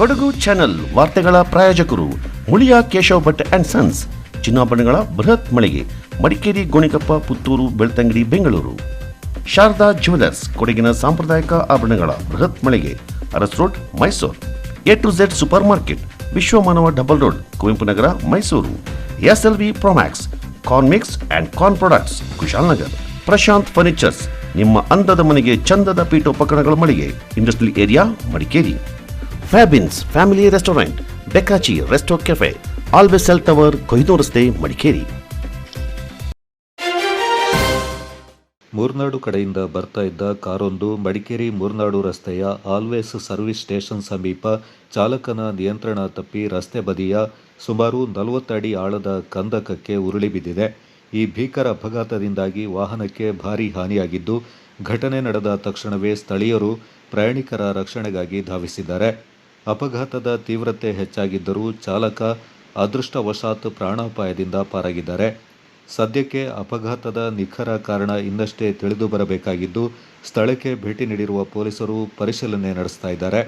Kodagu channel ವಾರ್ತೆಗಳ ಪ್ರಾಯೋಜಕರು Muliya Keshav Bhat and sons, ಚಿನ್ನಾಭರಣಗಳ ಬೃಹತ್ ಮಳಿಗೆ, ಮಡಿಕೇರಿ, ಗೋಣಿಕೊಪ್ಪ, ಪುತ್ತೂರು, ಬೆಳ್ತಂಗಡಿ, ಬೆಂಗಳೂರು. ಶಾರದಾ ಜ್ಯುವೆಲರ್ಸ್, ಕೊಡಗಿನ ಸಾಂಪ್ರದಾಯಿಕ ಆಭರಣಗಳ ಬೃಹತ್ ಮಳಿಗೆ, Aras road, Mysuru. A to Z super market, Vishwamanava double road, Kuvempu Nagar, Mysuru. SLV Promax, corn mix and corn products, Kushalnagar. Prashant furnitures, ನಿಮ್ಮ ಅಂದದ ಮನೆಗೆ ಚಂದದ ಪೀಠೋಪಕರಣಗಳ ಮಳಿಗೆ, industrial area, Madikeri. Fabins family restaurant, ಬೆಕಾಚಿ resto cafe, always cell tower, ಕೊಯ್ದು ರಸ್ತೆ, ಮಡಿಕೇರಿ. ಮೂರ್ನಾಡು ಕಡೆಯಿಂದ ಬರ್ತಾ ಇದ್ದ ಕಾರೊಂದು ಮಡಿಕೇರಿ ಮೂರ್ನಾಡು ರಸ್ತೆಯ ಆಲ್ವೇಸ್ ಸರ್ವಿಸ್ ಸ್ಟೇಷನ್ ಸಮೀಪ ಚಾಲಕನ ನಿಯಂತ್ರಣ ತಪ್ಪಿ ರಸ್ತೆ ಬದಿಯ ಸುಮಾರು 40 ಅಡಿ ಆಳದ ಕಂದಕಕ್ಕೆ ಉರುಳಿ ಬಿದ್ದಿದೆ. ಈ ಭೀಕರ ಅಪಘಾತದಿಂದಾಗಿ ವಾಹನಕ್ಕೆ ಭಾರೀ ಹಾನಿಯಾಗಿದ್ದು, ಘಟನೆ ನಡೆದ ತಕ್ಷಣವೇ ಸ್ಥಳೀಯರು ಪ್ರಯಾಣಿಕರ ರಕ್ಷಣೆಗಾಗಿ ಧಾವಿಸಿದ್ದಾರೆ. ಅಪಘಾತದ ತೀವ್ರತೆ ಹೆಚ್ಚಾಗಿದ್ದರೂ ಚಾಲಕ ಅದೃಷ್ಟವಶಾತ್ ಪ್ರಾಣಾಪಾಯದಿಂದ ಪಾರಾಗಿದ್ದಾರೆ. ಸದ್ಯಕ್ಕೆ ಅಪಘಾತದ ನಿಖರ ಕಾರಣ ಇನ್ನಷ್ಟೇ ತಿಳಿದು ಬರಬೇಕಾಗಿದ್ದು, ಸ್ಥಳಕ್ಕೆ ಭೇಟಿ ನೀಡಿರುವ ಪೊಲೀಸರು ಪರಿಶೀಲನೆ ನಡೆಸ್ತಾ ಇದ್ದಾರೆ.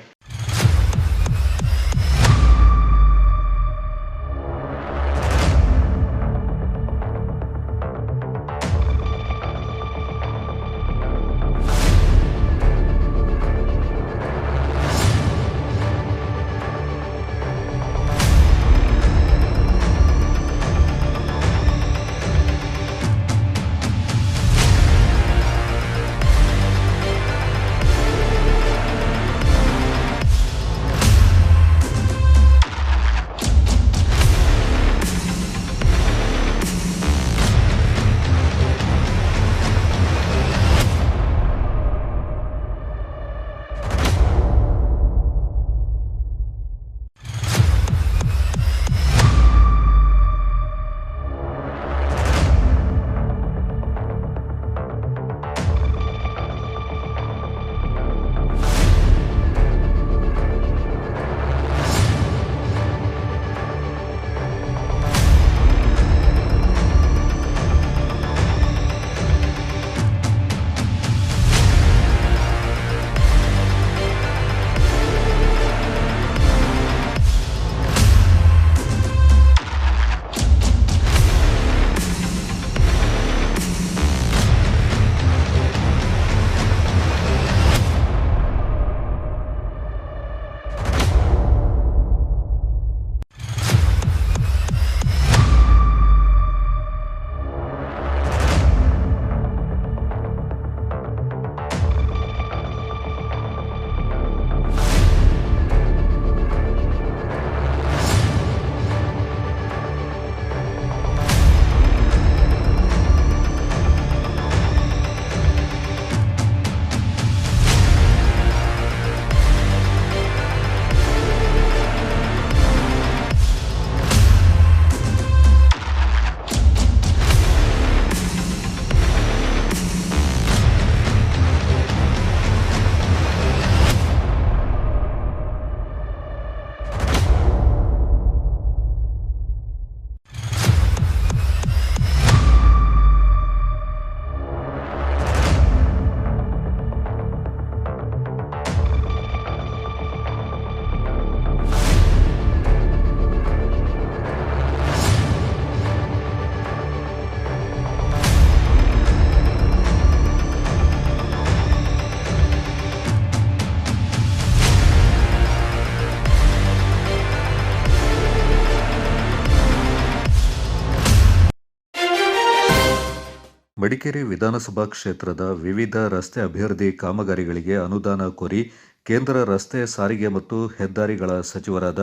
ಮಡಿಕೇರಿ ವಿಧಾನಸಭಾ ಕ್ಷೇತ್ರದ ವಿವಿಧ ರಸ್ತೆ ಅಭಿವೃದ್ಧಿ ಕಾಮಗಾರಿಗಳಿಗೆ ಅನುದಾನ ಕೋರಿ ಕೇಂದ್ರ ರಸ್ತೆ ಸಾರಿಗೆ ಮತ್ತು ಹೆದ್ದಾರಿಗಳ ಸಚಿವರಾದ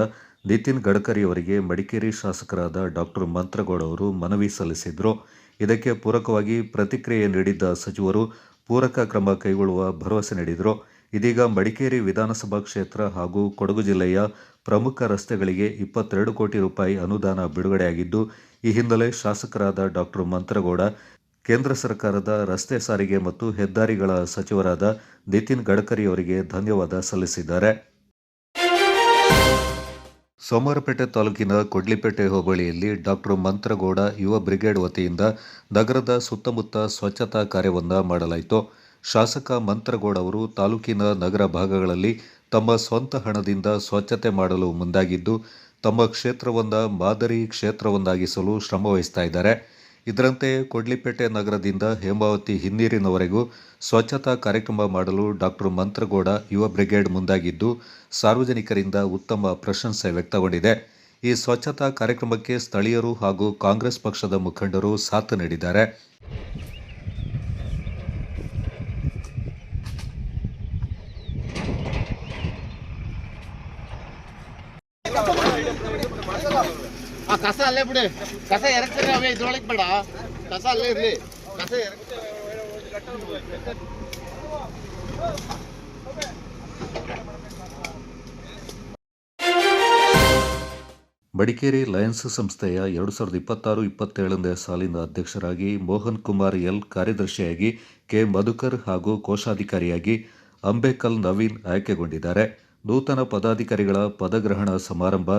ನಿತಿನ್ ಗಡ್ಕರಿ ಅವರಿಗೆ ಮಡಿಕೇರಿ ಶಾಸಕರಾದ ಡಾಕ್ಟರ್ ಮಂತ್ರಗೌಡ ಅವರು ಮನವಿ ಸಲ್ಲಿಸಿದರು. ಇದಕ್ಕೆ ಪೂರಕವಾಗಿ ಪ್ರತಿಕ್ರಿಯೆ ನೀಡಿದ್ದ ಸಚಿವರು ಪೂರಕ ಕ್ರಮ ಕೈಗೊಳ್ಳುವ ಭರವಸೆ ನೀಡಿದರು. ಇದೀಗ ಮಡಿಕೇರಿ ವಿಧಾನಸಭಾ ಕ್ಷೇತ್ರ ಹಾಗೂ ಕೊಡಗು ಜಿಲ್ಲೆಯ ಪ್ರಮುಖ ರಸ್ತೆಗಳಿಗೆ 22 ಕೋಟಿ ರೂಪಾಯಿ ಅನುದಾನ ಬಿಡುಗಡೆಯಾಗಿದ್ದು, ಈ ಹಿನ್ನೆಲೆ ಶಾಸಕರಾದ ಡಾಕ್ಟರ್ ಮಂತ್ರಗೌಡ ಕೇಂದ್ರ ಸರ್ಕಾರದ ರಸ್ತೆ ಸಾರಿಗೆ ಮತ್ತು ಹೆದ್ದಾರಿಗಳ ಸಚಿವರಾದ ನಿತಿನ್ ಗಡ್ಕರಿ ಅವರಿಗೆ ಧನ್ಯವಾದ ಸಲ್ಲಿಸಿದ್ದಾರೆ. ಸೋಮವಾರಪೇಟೆ ತಾಲೂಕಿನ ಕೊಡ್ಲಿಪೇಟೆ ಹೋಬಳಿಯಲ್ಲಿ ಡಾಕ್ಟರ್ ಮಂತ್ರಗೌಡ ಯುವ ಬ್ರಿಗೇಡ್ ವತಿಯಿಂದ ನಗರದ ಸುತ್ತಮುತ್ತ ಸ್ವಚ್ಛತಾ ಕಾರ್ಯವನ್ನು ಮಾಡಲಾಯಿತು. ಶಾಸಕ ಮಂತ್ರಗೌಡ ಅವರು ತಾಲೂಕಿನ ನಗರ ಭಾಗಗಳಲ್ಲಿ ತಮ್ಮ ಸ್ವಂತ ಹಣದಿಂದ ಸ್ವಚ್ಛತೆ ಮಾಡಲು ಮುಂದಾಗಿದ್ದು ತಮ್ಮ ಕ್ಷೇತ್ರವನ್ನ ಮಾದರಿ ಕ್ಷೇತ್ರವನ್ನಾಗಿಸಲು ಶ್ರಮವಹಿಸ್ತಾ ಇದ್ದಾರೆ. ಇದರಂತೆ ಕೊಡ್ಲಿಪೇಟೆ ನಗರದಿಂದ ಹೇಮಾವತಿ ಹಿನ್ನೀರಿನವರೆಗೂ ಸ್ವಚ್ಛತಾ ಕಾರ್ಯಕ್ರಮ ಮಾಡಲು ಡಾಕ್ಟರ್ ಮಂತ್ರಗೌಡ ಯುವ ಬ್ರಿಗೇಡ್ ಮುಂದಾಗಿದ್ದು ಸಾರ್ವಜನಿಕರಿಂದ ಉತ್ತಮ ಪ್ರಶಂಸೆ ವ್ಯಕ್ತಗೊಂಡಿದೆ. ಈ ಸ್ವಚ್ಛತಾ ಕಾರ್ಯಕ್ರಮಕ್ಕೆ ಸ್ಥಳೀಯರು ಹಾಗೂ ಕಾಂಗ್ರೆಸ್ ಪಕ್ಷದ ಮುಖಂಡರು ಸಾಥ್ ನೀಡಿದ್ದಾರೆ. ಕಸ ಅಲ್ಲೇ ಬಿಡಿ, ಕಸ ಎರಕ್ತಾರೆ ಅವೇ ಇದ್ರೊಳಗೆ ಬೇಡ, ಕಸ ಅಲ್ಲೇ ಇರಲಿ, ಕಸ ಮಡಿಕೇರಿ ಲಯನ್ಸ್ ಸಂಸ್ಥೆಯ 2026-27ನೇ ಸಾಲಿನ ಅಧ್ಯಕ್ಷರಾಗಿ ಮೋಹನ್ ಕುಮಾರ್ ಎಲ್, ಕಾರ್ಯದರ್ಶಿಯಾಗಿ ಕೆ ಮಧುಕರ್ ಹಾಗೂ ಕೋಶಾಧಿಕಾರಿಯಾಗಿ ಅಂಬೇಕಲ್ ನವೀನ್ ಆಯ್ಕೆಗೊಂಡಿದ್ದಾರೆ. ನೂತನ ಪದಾಧಿಕಾರಿಗಳ ಪದಗ್ರಹಣ ಸಮಾರಂಭ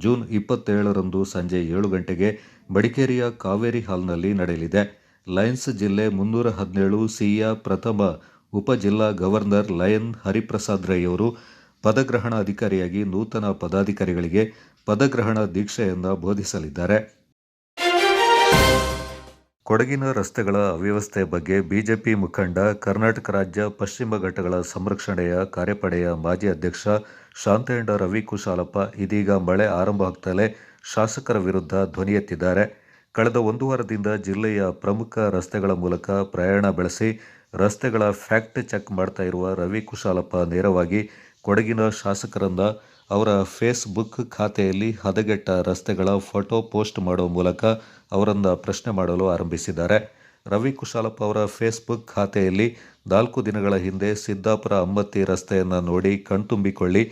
ಜೂನ್ 27ರಂದು ಸಂಜೆ 7 ಗಂಟೆಗೆ ಮಡಿಕೇರಿಯ ಕಾವೇರಿ ಹಾಲ್ನಲ್ಲಿ ನಡೆಯಲಿದೆ. ಲಯನ್ಸ್ ಜಿಲ್ಲೆ 317 ಸಿಯ ಪ್ರಥಮ ಉಪಜಿಲ್ಲಾ ಗವರ್ನರ್ ಲಯನ್ ಹರಿಪ್ರಸಾದ್ ರೈ ಅವರು ಪದಗ್ರಹಣ ಅಧಿಕಾರಿಯಾಗಿ ನೂತನ ಪದಾಧಿಕಾರಿಗಳಿಗೆ ಪದಗ್ರಹಣ ದೀಕ್ಷೆಯನ್ನು ಬೋಧಿಸಲಿದ್ದಾರೆ. ಕೊಡಗಿನ ರಸ್ತೆಗಳ ಅವ್ಯವಸ್ಥೆ ಬಗ್ಗೆ ಬಿಜೆಪಿ ಮುಖಂಡ, ಕರ್ನಾಟಕ ರಾಜ್ಯ ಪಶ್ಚಿಮ ಘಟ್ಟಗಳ ಸಂರಕ್ಷಣೆಯ ಕಾರ್ಯಪಡೆಯ ಮಾಜಿ ಅಧ್ಯಕ್ಷ ಶಾಂತೇಂಡ ರವಿ ಕುಶಾಲಪ್ಪ ಇದೀಗ ಮಳೆ ಆರಂಭವಾಗ್ತಲೇ ಶಾಸಕರ ವಿರುದ್ಧ ಧ್ವನಿ ಎತ್ತಿದ್ದಾರೆ. ಕಳೆದ 1 ವಾರದಿಂದ ಜಿಲ್ಲೆಯ ಪ್ರಮುಖ ರಸ್ತೆಗಳ ಮೂಲಕ ಪ್ರಯಾಣ ಬೆಳೆಸಿ ರಸ್ತೆಗಳ ಫ್ಯಾಕ್ಟ್ ಚೆಕ್ ಮಾಡ್ತಾ ಇರುವ ರವಿ ಕುಶಾಲಪ್ಪ ನೇರವಾಗಿ ಕೊಡಗಿನ ಶಾಸಕರನ್ನ ಅವರ ಫೇಸ್ಬುಕ್ ಖಾತೆಯಲ್ಲಿ ಹದಗೆಟ್ಟ ರಸ್ತೆಗಳ ಫೋಟೋ ಪೋಸ್ಟ್ ಮಾಡುವ ಮೂಲಕ ಅವರನ್ನು ಪ್ರಶ್ನೆ ಮಾಡಲು ಆರಂಭಿಸಿದ್ದಾರೆ. ರವಿ ಕುಶಾಲಪ್ಪ ಅವರ ಫೇಸ್ಬುಕ್ ಖಾತೆಯಲ್ಲಿ 4 ದಿನಗಳ ಹಿಂದೆ ಸಿದ್ದಾಪುರ ಅಮ್ಮತ್ತಿ ರಸ್ತೆಯನ್ನು ನೋಡಿ ಕಣ್ತುಂಬಿಕೊಳ್ಳಿ,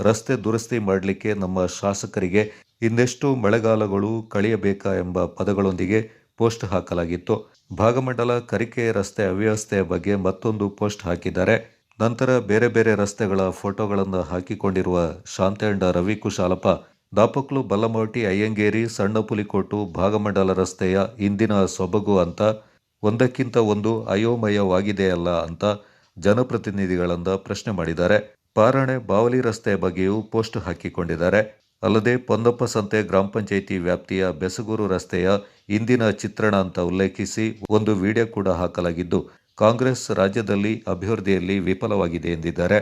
ರಸ್ತೆ ದುರಸ್ತಿ ಮಾಡಲಿಕ್ಕೆ ನಮ್ಮ ಶಾಸಕರಿಗೆ ಇನ್ನೆಷ್ಟು ಮಳೆಗಾಲಗಳು ಕಳೆಯಬೇಕಾ ಎಂಬ ಪದಗಳೊಂದಿಗೆ ಪೋಸ್ಟ್ ಹಾಕಲಾಗಿತ್ತು. ಭಾಗಮಂಡಲ ಕರಿಕೆ ರಸ್ತೆ ಅವ್ಯವಸ್ಥೆಯ ಬಗ್ಗೆ ಮತ್ತೊಂದು ಪೋಸ್ಟ್ ಹಾಕಿದ್ದಾರೆ. ನಂತರ ಬೇರೆ ಬೇರೆ ರಸ್ತೆಗಳ ಫೋಟೋಗಳನ್ನು ಹಾಕಿಕೊಂಡಿರುವ ಶಾಂತೇಂಡ ರವಿ ಕುಶಾಲಪ್ಪ, ದಾಪಕ್ಲು ಬಲ್ಲಮೋಟಿ ಅಯ್ಯಂಗೇರಿ ಸಣ್ಣ ಪುಲಿಕೋಟು ಭಾಗಮಂಡಲ ರಸ್ತೆಯ ಇಂದಿನ ಸೊಬಗು ಅಂತ ಒಂದಕ್ಕಿಂತ ಒಂದು ಅಯೋಮಯವಾಗಿದೆಯಲ್ಲ ಅಂತ ಜನಪ್ರತಿನಿಧಿಗಳಿಂದ ಪ್ರಶ್ನೆ ಮಾಡಿದ್ದಾರೆ. ಪಾರಾಣೆ ಬಾವಲಿ ರಸ್ತೆಯ ಬಗ್ಗೆಯೂ ಪೋಸ್ಟ್ ಹಾಕಿಕೊಂಡಿದ್ದಾರೆ. ಅಲ್ಲದೆ ಪೊನ್ನಪ್ಪ ಸಂತೆ ಗ್ರಾಮ ಪಂಚಾಯಿತಿ ವ್ಯಾಪ್ತಿಯ ಬೆಸಗೂರು ರಸ್ತೆಯ ಇಂದಿನ ಚಿತ್ರಣ ಅಂತ ಉಲ್ಲೇಖಿಸಿ ಒಂದು ವಿಡಿಯೋ ಕೂಡ ಹಾಕಲಾಗಿದ್ದು ಕಾಂಗ್ರೆಸ್ ರಾಜ್ಯದಲ್ಲಿ ಅಭಿವೃದ್ಧಿಯಲ್ಲಿ ವಿಫಲವಾಗಿದೆ ಎಂದಿದ್ದಾರೆ.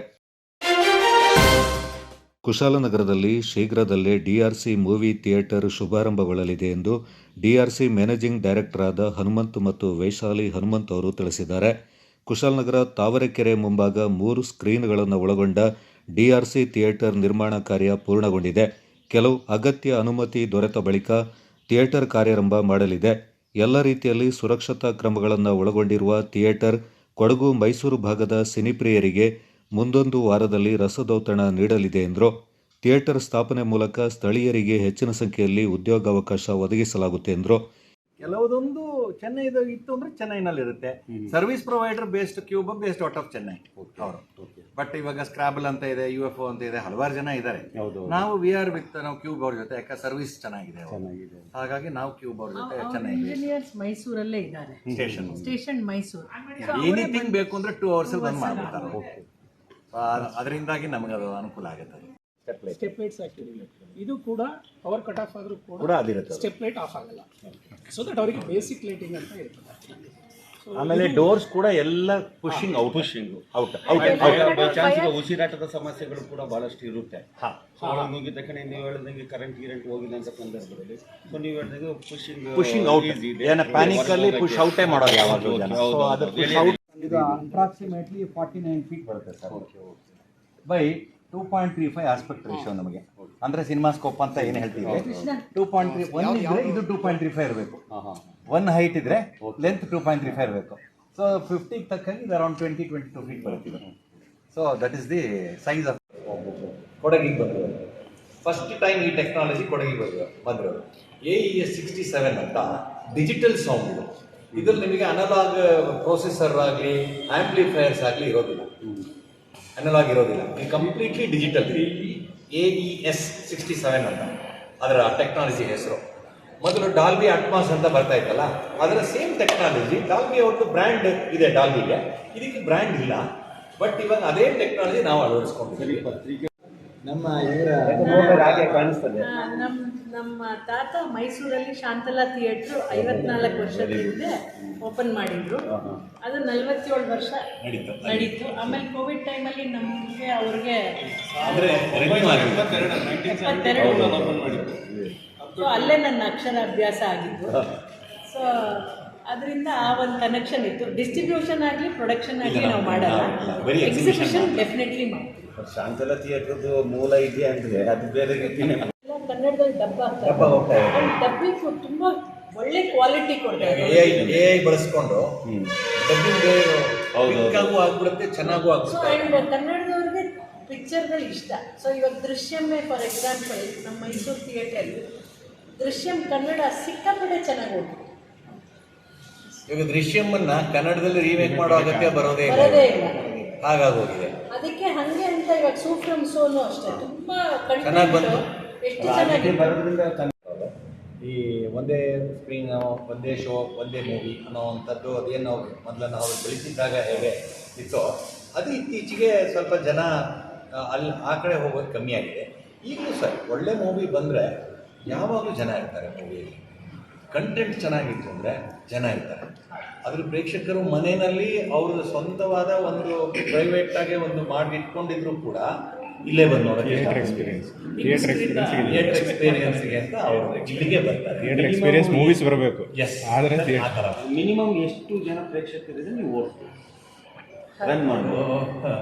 ಕುಶಾಲನಗರದಲ್ಲಿ ಶೀಘ್ರದಲ್ಲೇ ಡಿಆರ್ಸಿ ಮೂವಿ ಥಿಯೇಟರ್ ಶುಭಾರಂಭಗೊಳ್ಳಲಿದೆ ಎಂದು ಡಿಆರ್ಸಿ ಮ್ಯಾನೇಜಿಂಗ್ ಡೈರೆಕ್ಟರ್ ಆದ ಹನುಮಂತ್ ಮತ್ತು ವೈಶಾಲಿ ಹನುಮಂತ್ ಅವರು ತಿಳಿಸಿದ್ದಾರೆ. ಕುಶಾಲನಗರ ತಾವರೆಕೆರೆ ಮುಂಭಾಗ 3 ಸ್ಕ್ರೀನ್ಗಳನ್ನು ಒಳಗೊಂಡ ಡಿಆರ್ಸಿ ಥಿಯೇಟರ್ ನಿರ್ಮಾಣ ಕಾರ್ಯ ಪೂರ್ಣಗೊಂಡಿದೆ. ಕೆಲವು ಅಗತ್ಯ ಅನುಮತಿ ದೊರೆತ ಬಳಿಕ ಥಿಯೇಟರ್ ಕಾರ್ಯಾರಂಭ ಮಾಡಲಿದೆ. ಎಲ್ಲ ರೀತಿಯಲ್ಲಿ ಸುರಕ್ಷತಾ ಕ್ರಮಗಳನ್ನು ಒಳಗೊಂಡಿರುವ ಥಿಯೇಟರ್ ಕೊಡಗು ಮೈಸೂರು ಭಾಗದ ಸಿನಿಪ್ರಿಯರಿಗೆ ಮುಂದೊಂದು ವಾರದಲ್ಲಿ ರಸದೌತಣ ನೀಡಲಿದೆ ಎಂದರು. ಥಿಯೇಟರ್ ಸ್ಥಾಪನೆ ಮೂಲಕ ಸ್ಥಳೀಯರಿಗೆ ಹೆಚ್ಚಿನ ಸಂಖ್ಯೆಯಲ್ಲಿ ಉದ್ಯೋಗಾವಕಾಶ ಒದಗಿಸಲಾಗುತ್ತೆ ಎಂದರು. ಕೆಲವುದೊಂದು ಚೆನ್ನೈದು ಇತ್ತು ಅಂದ್ರೆ ಚೆನ್ನೈನಲ್ಲಿ ಇರುತ್ತೆ. Service provider based cube based out of Chennai ಅವರು. ಬಟ್ ಇವಾಗ ಸ್ಕ್ರಾಬಲ್ ಅಂತ ಇದೆ, UFO ಅಂತ ಇದೆ, ಹಲವಾರು ಜನ ಇದ್ದಾರೆ. ನಾವು VR ವಿತ್ ನಾವು ಕ್ಯೂಬ್ ಅವ್ರ ಜೊತೆ, ಯಾಕೆ ಸರ್ವಿಸ್ ಚೆನ್ನಾಗಿದೆ, ಹಾಗಾಗಿ ನಾವು ಕ್ಯೂಬ್ ಅವ್ರ ಜೊತೆ ಚೆನ್ನೈ ಇಂಜಿನಿಯರ್ಸ್ ಮೈಸೂರಲ್ಲೇ ಇದ್ದಾರೆ. ಸ್ಟೇಷನ್ ಮೈಸೂರು. ಎನಿಥಿಂಗ್ ಬೇಕು ಅಂದ್ರೆ 2 hours ಬಂದು ಮಾಡ್ಬಿಡ್ತಾರೆ. ಅದರಿಂದಾಗಿ ನಮಗೆ ಅದು ಅನುಕೂಲ ಆಗುತ್ತೆ. ಸ್ಟೆಪ್ ಲೈಟ್ಸ್ ಹಾಕಿದ್ದೀವಿ. ಇದು ಕೂಡ ಪವರ್ ಕಟ್ ಆಫ್ ಆದರೂ ಕೂಡ ಅದಿರುತ್ತೆ, ಸ್ಟೆಪ್ ಲೈಟ್ ಆಫ್ ಆಗಲ್ಲ. ಸೊ ದಟ್ ಅವರಿಗೆ ಬೇಸಿಕ್ ಲೈಟಿಂಗ್ ಅಂತ ಇರ್ತದೆ. ಆಮೇಲೆ ಡೋರ್ಸ್ ಕೂಡ ಎಲ್ಲ ಪುಷಿಂಗ್ ಔಟ್. ಬೈ ಚಾನ್ಸ್ ಈಗ ಉಸಿರಾಟದ ಸಮಸ್ಯೆಗಳು ಕೂಡ ಬಹಳಷ್ಟು ಇರುತ್ತೆ. ಮುಗಿದ ತಕ್ಷಣ ನೀವು ಹೇಳಿದಂಗೆ ಕರೆಂಟ್ ಹೋಗಿಲ್ಲ ಅಂತ ಸಂದರ್ಭದಲ್ಲಿ ಸೊ ನೀವು ಹೇಳಿದಂಗೆ ಪುಷಿಂಗ್ ಔಟ್ ಏನ ಪ್ಯಾನಿಕ್ ಅಲ್ಲಿ ಪುಷ್ ಔಟೇ ಮಾಡೋದು ಯಾವಾಗಲೂ ಜನ. ಸೊ ಅದು ಇದು ಅಪ್ರಾಕ್ಸಿಮೇಟ್ಲಿ 49 ಫೀಟ್ ಬರುತ್ತೆ ಸರ್. ಬೈ 2.35 ಆಸ್ಪೆಕ್ಟ್ ರೇಷಿಯೋ ನಮಗೆ. ಅಂದ್ರೆ ಸಿನಿಮಾ ಸ್ಕೋಪ್ ಅಂತ ಏನು ಹೇಳ್ತೀವಿ 2.31 ಇದ್ರೆ ಇದು 2.35 ಇರಬೇಕು. 1 ಹೈಟ್ ಇದ್ರೆ ಲೆಂತ್ 2.35 ಇರಬೇಕು. ಸೊ 50 ತಕ್ಕಂಗೆ ಇದು ಅರೌಂಡ್ 20-22 ಫೀಟ್ ಬರುತ್ತೆ. So that is the size of ಕೊಡಗಿಗೆ ಬಂದಿರೋದು. ಫಸ್ಟ್ ಟೈಮ್ ಈ ಟೆಕ್ನಾಲಜಿ ಕೊಡಗಿಗೆ ಬಂದಿರೋದು. AES 67 ಅಂತ ಡಿಜಿಟಲ್ ಸೌಂಡ್ ಇದು. ಇದ್ರಲ್ಲಿ ನಿಮಗೆ ಅನಲಾಗ್ ಪ್ರೊಸೆಸರ್ ಆಗಲಿ ಆಂಪ್ಲಿಫೈಯರ್ಸ್ ಆಗಲಿ ಇರೋದಿಲ್ಲ, ಅನಲಾಗ್ ಇರೋದಿಲ್ಲ. ಇದು ಕಂಪ್ಲೀಟ್ಲಿ ಡಿಜಿಟಲ್. AES 67 ಅಂತ ಅದರ ಟೆಕ್ನಾಲಜಿ ಹೆಸರು. ಮೊದಲು ಡಾಲ್ಬಿ ಅಟ್ಮಾಸ್ ಅಂತ ಬರ್ತಾ ಇತ್ತಲ್ಲ, ಅದರ ಸೇಮ್ ಟೆಕ್ನಾಲಜಿ. ಡಾಲ್ಬಿ ಅವ್ರದ್ದು ಬ್ರ್ಯಾಂಡ್ ಇದೆ ಡಾಲ್ಬಿಗೆ, ಇದಕ್ಕೆ ಬ್ರ್ಯಾಂಡ್ ಇಲ್ಲ. ಬಟ್ ಇವಾಗ ಅದೇ ಟೆಕ್ನಾಲಜಿ ನಾವು ಅಳವಡಿಸ್ಕೊಂಡಿದ್ದೀವಿ. ನಮ್ಮ ಕಾಣಿಸ್ತದೆ. ನಮ್ಮ ತಾತ ಮೈಸೂರಲ್ಲಿ ಶಾಂತಲಾ ಥಿಯೇಟ್ರು 54 ವರ್ಷದ ಹಿಂದೆ ಓಪನ್ ಮಾಡಿದ್ರು. ಅದು 47 ವರ್ಷ ನಡೀತು. ಆಮೇಲೆ ಕೋವಿಡ್ ಟೈಮಲ್ಲಿ ನಮಗೆ ಅವ್ರಿಗೆ 72. ಸೊ ಅಲ್ಲೇ ನನ್ನ ಅಕ್ಷರಾಭ್ಯಾಸ ಆಗಿದ್ದು. ಸೊ ಅದರಿಂದ ಆ ಒಂದು ಕನೆಕ್ಷನ್ ಇತ್ತು. ಡಿಸ್ಟ್ರಿಬ್ಯೂಷನ್ ಆಗಲಿ ಪ್ರೊಡಕ್ಷನ್ ಆಗಲಿ ನಾವು ಮಾಡಲ್ಲ, ಎಕ್ಸಿಬಿಷನ್ ಡೆಫಿನೆಟ್ಲಿ ಮಾಡ್ತೀವಿ. ಶಾಂತಲಾ ಥಿಯೇಟರ್ದು ಮೂಲ ಇದೆ ಅಂದರೆ ಅದು ಬೇರೆ ರೀತಿನೇ. ಕನ್ನಡದಲ್ಲಿ ಡಬ್ಬ ಡಬ್ಬಿಂಗ್ ತುಂಬ ಒಳ್ಳೆ ಕ್ವಾಲಿಟಿ ಕೊಡ್ತಾರೆ. AI ಬಳಸ್ಕೊಂಡು ಡಬ್ಬಿಂಗ್ ಆಗ್ಬಿಡುತ್ತೆ, ಚೆನ್ನಾಗೂ ಆಗುತ್ತೆ. ಆ್ಯಂಡ್ ಕನ್ನಡದವ್ರಿಗೆ ಪಿಕ್ಚರ್ಗಳು ಇಷ್ಟ. ಸೊ ಇವಾಗ ದೃಶ್ಯಮೇ ಫಾರ್ ಎಕ್ಸಾಂಪಲ್ ನಮ್ಮ ಮೈಸೂರು ಥಿಯೇಟರಲ್ಲಿ ದೃಶ್ಯಂ ಕನ್ನಡ ಸಿಕ್ಕಾಪಟ್ಟೆ ಚೆನ್ನಾಗಿ ಹೋಗ್ತದೆ. ಇವಾಗ ದೃಶ್ಯಮನ್ನ ಕನ್ನಡದಲ್ಲಿ ರೀಮೇಕ್ ಮಾಡೋ ಅಗತ್ಯ ಬರೋದೇ ಇಲ್ಲ, ಹಾಗಾಗೋಗಿದೆ. ಅದಕ್ಕೆ ಹಾಗೆ ಅಂತ ಇವಾಗ ಸೂಫ್ರಮ್ ಸೋನು ಅಷ್ಟೇ ತುಂಬ ಚೆನ್ನಾಗಿ ಬಂತು. ಎಷ್ಟು ಚೆನ್ನಾಗಿ ಬರೋದ್ರಿಂದ ಈ ಒಂದೇ ಸ್ಕ್ರೀನ್, ಒಂದೇ ಶೋ, ಒಂದೇ ಮೂವಿ ಅನ್ನೋವಂಥದ್ದು ಅದೇನು ನಾವು ನಾವು ಬೆಳೀತಿದ್ದಾಗ ಹೇಗೆ ಇತ್ತೋ ಅದು ಇತ್ತೀಚೆಗೆ ಸ್ವಲ್ಪ ಜನ ಅಲ್ಲಿ ಆ ಕಡೆ ಹೋಗೋದು ಕಮ್ಮಿ ಆಗಿದೆ. ಈಗಲೂ ಸರ್ ಒಳ್ಳೆ ಮೂವಿ ಬಂದರೆ ಯಾವಾಗಲೂ ಜನ ಇರ್ತಾರೆ. ಮೂವಿಯಲ್ಲಿ ಕಂಟೆಂಟ್ ಚೆನ್ನಾಗಿತ್ತು ಅಂದರೆ ಜನ ಇರ್ತಾರೆ. ಅದ್ರ ಪ್ರೇಕ್ಷಕರು ಮನೆಯಲ್ಲಿ ಅವ್ರದ್ದು ಸ್ವಂತವಾದ ಒಂದು ಪ್ರೈವೇಟಾಗಿ ಒಂದು ಮಾಡಿ ಇಟ್ಕೊಂಡಿದ್ರು ಕೂಡ ಇಲ್ಲೇ ಬಂದು ನೋಡೋಕ್ಕೆ ಥಿಯೇಟರ್ ಎಕ್ಸ್ಪೀರಿಯನ್ಸ್ಗೆ ಅಂತ ಅವರು ಇಲ್ಲಿಗೆ ಬರ್ತಾರೆ. ಥಿಯೇಟರ್ ಎಕ್ಸ್ಪೀರಿಯನ್ಸ್ ಮೂವೀಸ್ ಬರಬೇಕು. ಆದರೆ ಮಿನಿಮಮ್ ಎಷ್ಟು ಜನ ಪ್ರೇಕ್ಷಕರಿದ್ರೆ ನೀವು ಓಡಿಸ್ಬೋದು, ರನ್ ಮಾಡ್ಬೋದು.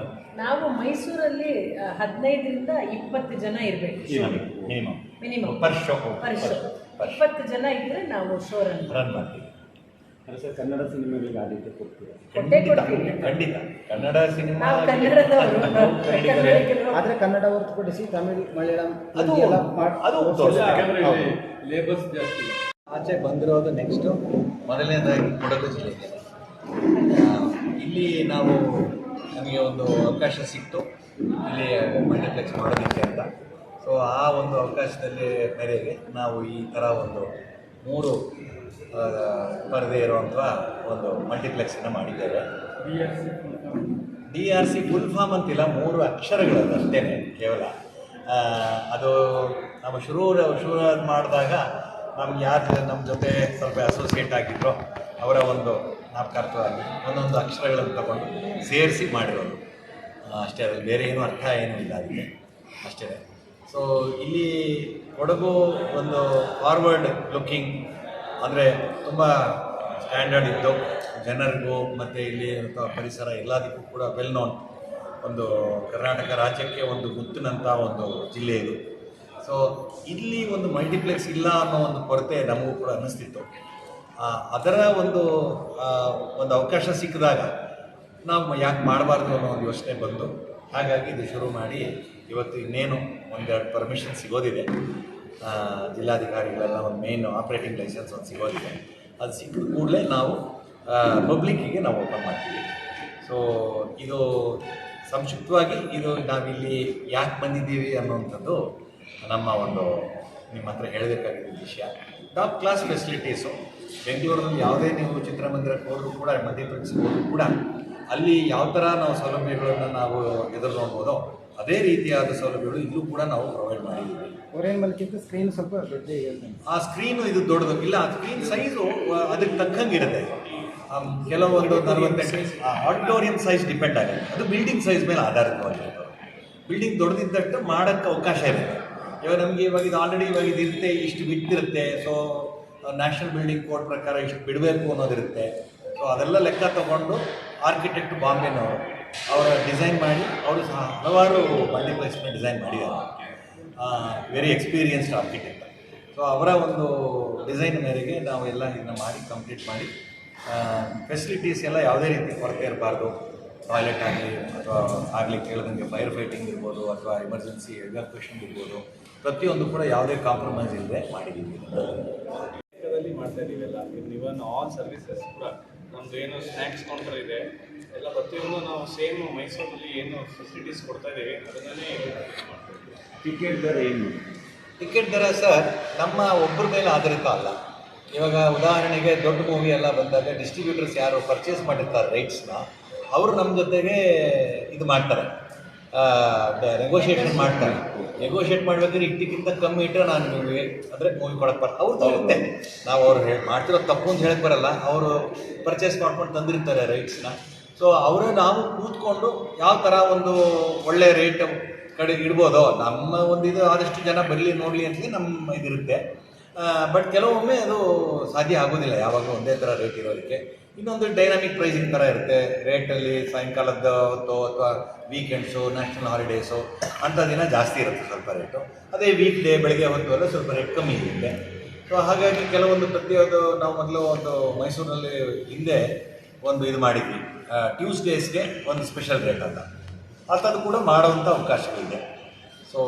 ನಾವು ಮೈಸೂರಲ್ಲಿ 15ರಿಂದ 20 ಜನ ಇರಬೇಕು ಮಿನಿಮಮ್ ಪರ್ ಶೋ. 20 ಜನ ಇದ್ದರೆ ನಾವು ಶೋ ರನ್ ಮಾಡ್ತೀವಿ. ಸರ್ ಕನ್ನಡ ಸಿನಿಮಾಗಳಿಗೆ ಆದ್ಯತೆ ಕೊಡ್ತೀವಿ. ಖಂಡಿತ ಕನ್ನಡ ಸಿನಿಮಾ ನಾವು ಕನ್ನಡದವರು. ಆದರೆ ಕನ್ನಡ ಹೊರತುಪಡಿಸಿ ತಮಿಳ್, ಮಲಯಾಳಂ ಅದು ಲೇಬರ್ಸ್ ಜಾಸ್ತಿ ಆಚೆ ಬಂದಿರೋದು. ನೆಕ್ಸ್ಟು ಮೊದಲನೇದಾಗಿ ಕೊಡಗು ಜಿಲ್ಲೆಗೆ ಇಲ್ಲಿ ನಾವು ನಮಗೆ ಒಂದು ಅವಕಾಶ ಸಿಕ್ತು ಇಲ್ಲಿ ಮಲ್ಟಿಪ್ಲೆಕ್ಸ್ ಮಾಡೋದಕ್ಕೆ ಅಂತ. ಸೊ ಆ ಒಂದು ಅವಕಾಶದಲ್ಲಿ ಮೇರೆಗೆ ನಾವು ಈ ಥರ ಒಂದು 3 ಪರದೆ ಇರುವಂಥ ಒಂದು ಮಲ್ಟಿಪ್ಲೆಕ್ಸನ್ನು ಮಾಡಿದ್ದೇವೆ. DRC ಫುಲ್ ಫಾರ್ಮ್ ಅಂತಿಲ್ಲ, 3 ಅಕ್ಷರಗಳು ಅಷ್ಟೇ ಕೇವಲ. ಅದು ನಾವು ಶುರು ಮಾಡಿದಾಗ ನಮ್ಗೆ ಯಾರು ನಮ್ಮ ಜೊತೆ ಸ್ವಲ್ಪ ಅಸೋಸಿಯೇಟ್ ಆಗಿದ್ರು ಅವರ ಒಂದು ಜ್ಞಾಪಕಾರ್ಥವಾಗಿ ಒಂದೊಂದು ಅಕ್ಷರಗಳನ್ನು ತಗೊಂಡು ಸೇರಿಸಿ ಮಾಡಿರೋದು ಅಷ್ಟೇ. ಅದ್ರಲ್ಲಿ ಬೇರೆ ಏನೂ ಅರ್ಥ ಏನೂ ಇಲ್ಲ ಅದಕ್ಕೆ ಅಷ್ಟೇ. ಸೊ ಇಲ್ಲಿ ಕೊಡಗು ಒಂದು ಫಾರ್ವರ್ಡ್ ಲುಕ್ಕಿಂಗ್ ಅಂದರೆ ತುಂಬ ಸ್ಟ್ಯಾಂಡರ್ಡ್ ಇದ್ದು ಜನರಿಗೂ ಮತ್ತು ಇಲ್ಲಿ ಪರಿಸರ ಎಲ್ಲದಕ್ಕೂ ಕೂಡ ವೆಲ್ ನೋನ್ ಒಂದು ಕರ್ನಾಟಕ ರಾಜ್ಯಕ್ಕೆ ಒಂದು ಗುತ್ತಿನಂಥ ಒಂದು ಜಿಲ್ಲೆ ಇದು. ಸೊ ಇಲ್ಲಿ ಒಂದು ಮಲ್ಟಿಪ್ಲೆಕ್ಸ್ ಇಲ್ಲ ಅನ್ನೋ ಒಂದು ಕೊರತೆ ನಮಗೂ ಕೂಡ ಅನ್ನಿಸ್ತಿತ್ತು. ಅದರ ಒಂದು ಅವಕಾಶ ಸಿಕ್ಕಿದಾಗ ನಾವು ಯಾಕೆ ಮಾಡಬಾರ್ದು ಅನ್ನೋ ಒಂದು ಯೋಚನೆ ಬಂದು ಹಾಗಾಗಿ ಇದು ಶುರು ಮಾಡಿ ಇವತ್ತು ಇನ್ನೇನು 1-2 ಪರ್ಮಿಷನ್ ಸಿಗೋದಿದೆ. ಜಿಲ್ಲಾಧಿಕಾರಿಗಳೆಲ್ಲ ಒಂದು ಮೇನ್ ಆಪ್ರೇಟಿಂಗ್ ಲೈಸೆನ್ಸ್ ಒಂದು ಸಿಗೋದಿದೆ. ಅದು ಸಿಕ್ಕಿದ ಕೂಡಲೇ ನಾವು ಪಬ್ಲಿಕ್ಕಿಗೆ ನಾವು ಓಪನ್ ಮಾಡ್ತೀವಿ. ಸೊ ಇದು ಸಂಕ್ಷಿಪ್ತವಾಗಿ ಇದು ನಾವಿಲ್ಲಿ ಯಾಕೆ ಬಂದಿದ್ದೀವಿ ಅನ್ನೋವಂಥದ್ದು ನಮ್ಮ ಒಂದು ನಿಮ್ಮ ಹತ್ರ ಹೇಳಬೇಕಾಗಿದ್ದ ವಿಷಯ. ಟಾಪ್ ಕ್ಲಾಸ್ ಫೆಸಿಲಿಟೀಸು ಬೆಂಗಳೂರಲ್ಲಿ ಯಾವುದೇ ನೀವು ಚಿತ್ರಮಂದಿರಕ್ಕೆ ಹೋದರೂ ಕೂಡ ಮಧ್ಯಪ್ರದೇಶಕ್ಕೆ ಹೋದರೂ ಕೂಡ ಅಲ್ಲಿ ಯಾವ ಥರ ನಾವು ಸೌಲಭ್ಯಗಳನ್ನು ನಾವು ಎದುರು ನೋಡ್ಬೋದೋ ಅದೇ ರೀತಿಯಾದ ಸೌಲಭ್ಯಗಳು ಇಲ್ಲೂ ಕೂಡ ನಾವು ಪ್ರೊವೈಡ್ ಮಾಡಿದ್ದೀವಿ. ಓರಿಯಂಟ್ಮಲ್ಕಿಂತ ಸ್ಕ್ರೀನ್ ಸ್ವಲ್ಪ ದೊಡ್ಡ. ಆ ಸ್ಕ್ರೀನು ಇದು ದೊಡ್ಡದು ಇಲ್ಲ, ಆ ಸ್ಕ್ರೀನ್ ಸೈಜು ಅದಕ್ಕೆ ತಕ್ಕಂಗೆ ಇರುತ್ತೆ. ಕೆಲವೊಂದು 48 ಆಡಿಟೋರಿಯಂ ಸೈಜ್ ಡಿಪೆಂಡ್ ಆಗುತ್ತೆ. ಅದು ಬಿಲ್ಡಿಂಗ್ ಸೈಜ್ ಮೇಲೆ ಆಧಾರಿತವಾಗಿರುತ್ತೆ. ಬಿಲ್ಡಿಂಗ್ ದೊಡ್ಡದಿದ್ದಷ್ಟು ಮಾಡೋಕ್ಕೆ ಅವಕಾಶ ಇರುತ್ತೆ. ಇವಾಗ ನಮಗೆ ಇವಾಗ ಇದು ಆಲ್ರೆಡಿ ಇವಾಗ ಇದಿರುತ್ತೆ, ಇಷ್ಟು ಬಿಟ್ಟಿರುತ್ತೆ. ಸೊ ನ್ಯಾಷನಲ್ ಬಿಲ್ಡಿಂಗ್ ಕೋಡ್ ಪ್ರಕಾರ ಇಷ್ಟು ಬಿಡಬೇಕು ಅನ್ನೋದಿರುತ್ತೆ. ಸೊ ಅದೆಲ್ಲ ಲೆಕ್ಕ ತಗೊಂಡು ಆರ್ಕಿಟೆಕ್ಟ್ ಬಾಂಬೆನವರು ಅವರ ಡಿಸೈನ್ ಮಾಡಿ ಅವರು ಸಹ ಹಲವಾರು ಮಲ್ಟಿಪ್ಲೆಕ್ಸ್ನ ಡಿಸೈನ್ ಮಾಡಿದ್ದಾರೆ. Very experienced architect. ಸೊ ಅವರ ಒಂದು ಡಿಸೈನ್ ಮೇರೆಗೆ ನಾವು ಎಲ್ಲ ಇದನ್ನು ಮಾಡಿ ಕಂಪ್ಲೀಟ್ ಮಾಡಿ ಫೆಸಿಲಿಟೀಸ್ ಎಲ್ಲ ಯಾವುದೇ ರೀತಿ ಕೊರತೆ ಇರಬಾರ್ದು. ಟಾಯ್ಲೆಟ್ ಆಗಲಿ ಅಥವಾ ಆಗ್ಲಿಕ್ಕೆ ಕೇಳಿದಂಗೆ ಫೈರ್ ಫೈಟಿಂಗ್ ಇರ್ಬೋದು ಅಥವಾ ಎಮರ್ಜೆನ್ಸಿ ಎವ್ಯಾಕ್ಯುಯೇಷನ್ ಇರ್ಬೋದು, ಪ್ರತಿಯೊಂದು ಕೂಡ ಯಾವುದೇ ಕಾಂಪ್ರಮೈಸ್ ಇಲ್ಲದೆ ಮಾಡಿದ್ದೀವಿ. ಮಾಡ್ತಾ ಇದೀವಿ ಎಲ್ಲ. ಇವನ್ ಆಲ್ ಸರ್ವಿಸಸ್ ಕೂಡ ನಮ್ದು ಏನು ಸ್ನ್ಯಾಕ್ಸ್ ಕೌಂಟರ್ ಇದೆ ಎಲ್ಲ ಪ್ರತಿಯೊಂದು ನಾವು ಸೇಮ್ ಮೈಸೂರಲ್ಲಿ ಏನು ಫೆಸಿಲಿಟೀಸ್ ಕೊಡ್ತಾ ಇದ್ದೀವಿ ಅದನ್ನೇ ಮಾಡ್ತೀವಿ. ಟಿಕೆಟ್ ದರ ಏನು? ಟಿಕೆಟ್ ದರ ಸರ್ ನಮ್ಮ ಒಬ್ಬರ ಮೇಲೆ ಆಧಾರಿತ ಅಲ್ಲ. ಇವಾಗ ಉದಾಹರಣೆಗೆ ದೊಡ್ಡ ಮೂವಿ ಎಲ್ಲ ಬಂದಾಗ ಡಿಸ್ಟ್ರಿಬ್ಯೂಟರ್ಸ್ ಯಾರು ಪರ್ಚೇಸ್ ಮಾಡಿರ್ತಾರೆ ರೈಟ್ಸ್ನ ಅವರು ನಮ್ಮ ಜೊತೆಗೆ ಇದು ಮಾಡ್ತಾರೆ, ನೆಗೋಷಿಯೇಷನ್ ಮಾಡ್ತಾರೆ. ನೆಗೋಷಿಯೇಟ್ ಮಾಡ್ಬೇಕಾದ್ರೆ ಇಟ್ಟಿಗಿಂತ ಕಮ್ಮಿ ಇಟ್ಟರೆ ನಾನು ನಿಮಗೆ ಅಂದರೆ ಮೂವಿ ಕೊಡಕ್ಕೆ ಬರಲ್ಲ. ಅವ್ರದ್ದು ಇರುತ್ತೆ, ನಾವು ಅವ್ರು ಮಾಡ್ತಿರೋ ತಪ್ಪು ಅಂತ ಹೇಳಕ್ಕೆ ಬರಲ್ಲ. ಅವರು ಪರ್ಚೇಸ್ ಮಾಡ್ಕೊಂಡು ತಂದಿರ್ತಾರೆ ರೈಟ್ಸ್ನ. ಸೊ ಅವರೇ ನಾವು ಕೂತ್ಕೊಂಡು ಯಾವ ಥರ ಒಂದು ಒಳ್ಳೆಯ ರೇಟ್ ಕಡೆ ಇಡ್ಬೋದು, ನಮ್ಮ ಒಂದು ಇದು ಆದಷ್ಟು ಜನ ಬರಲಿ ನೋಡಲಿ ಅಂತಲೇ ನಮ್ಮ ಇದಿರುತ್ತೆ. ಬಟ್ ಕೆಲವೊಮ್ಮೆ ಅದು ಸಾಧ್ಯ ಆಗೋದಿಲ್ಲ ಯಾವಾಗಲೂ ಒಂದೇ ಥರ ರೇಟ್ ಇರೋದಕ್ಕೆ. ಇನ್ನೊಂದು ಡೈನಾಮಿಕ್ ಪ್ರೈಸಿಂಗ್ ಥರ ಇರುತ್ತೆ ರೇಟಲ್ಲಿ. ಸಾಯಂಕಾಲದ ಹೊತ್ತು ಅಥವಾ ವೀಕೆಂಡ್ಸು, ನ್ಯಾಷನಲ್ ಹಾಲಿಡೇಸು ಅಂಥ ದಿನ ಜಾಸ್ತಿ ಇರುತ್ತೆ ಸ್ವಲ್ಪ ರೇಟು. ಅದೇ ವೀಕ್ ಡೇ ಬೆಳಗ್ಗೆ ಹೊತ್ತು ಎಲ್ಲ ಸ್ವಲ್ಪ ರೇಟ್ ಕಮ್ಮಿ ಇರುತ್ತೆ. ಸೊ ಹಾಗಾಗಿ ಕೆಲವೊಂದು ಪ್ರತಿಯೊಂದು ನಾವು ಮೊದಲು ಒಂದು ಮೈಸೂರಿನಲ್ಲಿ ಹಿಂದೆ ಒಂದು ಇದು ಮಾಡಿದ್ವಿ, ಟ್ಯೂಸ್ಡೇಸ್ಗೆ ಒಂದು ಸ್ಪೆಷಲ್ ರೇಟ್ ಅಂತ, ಅಂಥದ್ದು ಕೂಡ ಮಾಡುವಂಥ ಅವಕಾಶಗಳಿದೆ. ಸೊ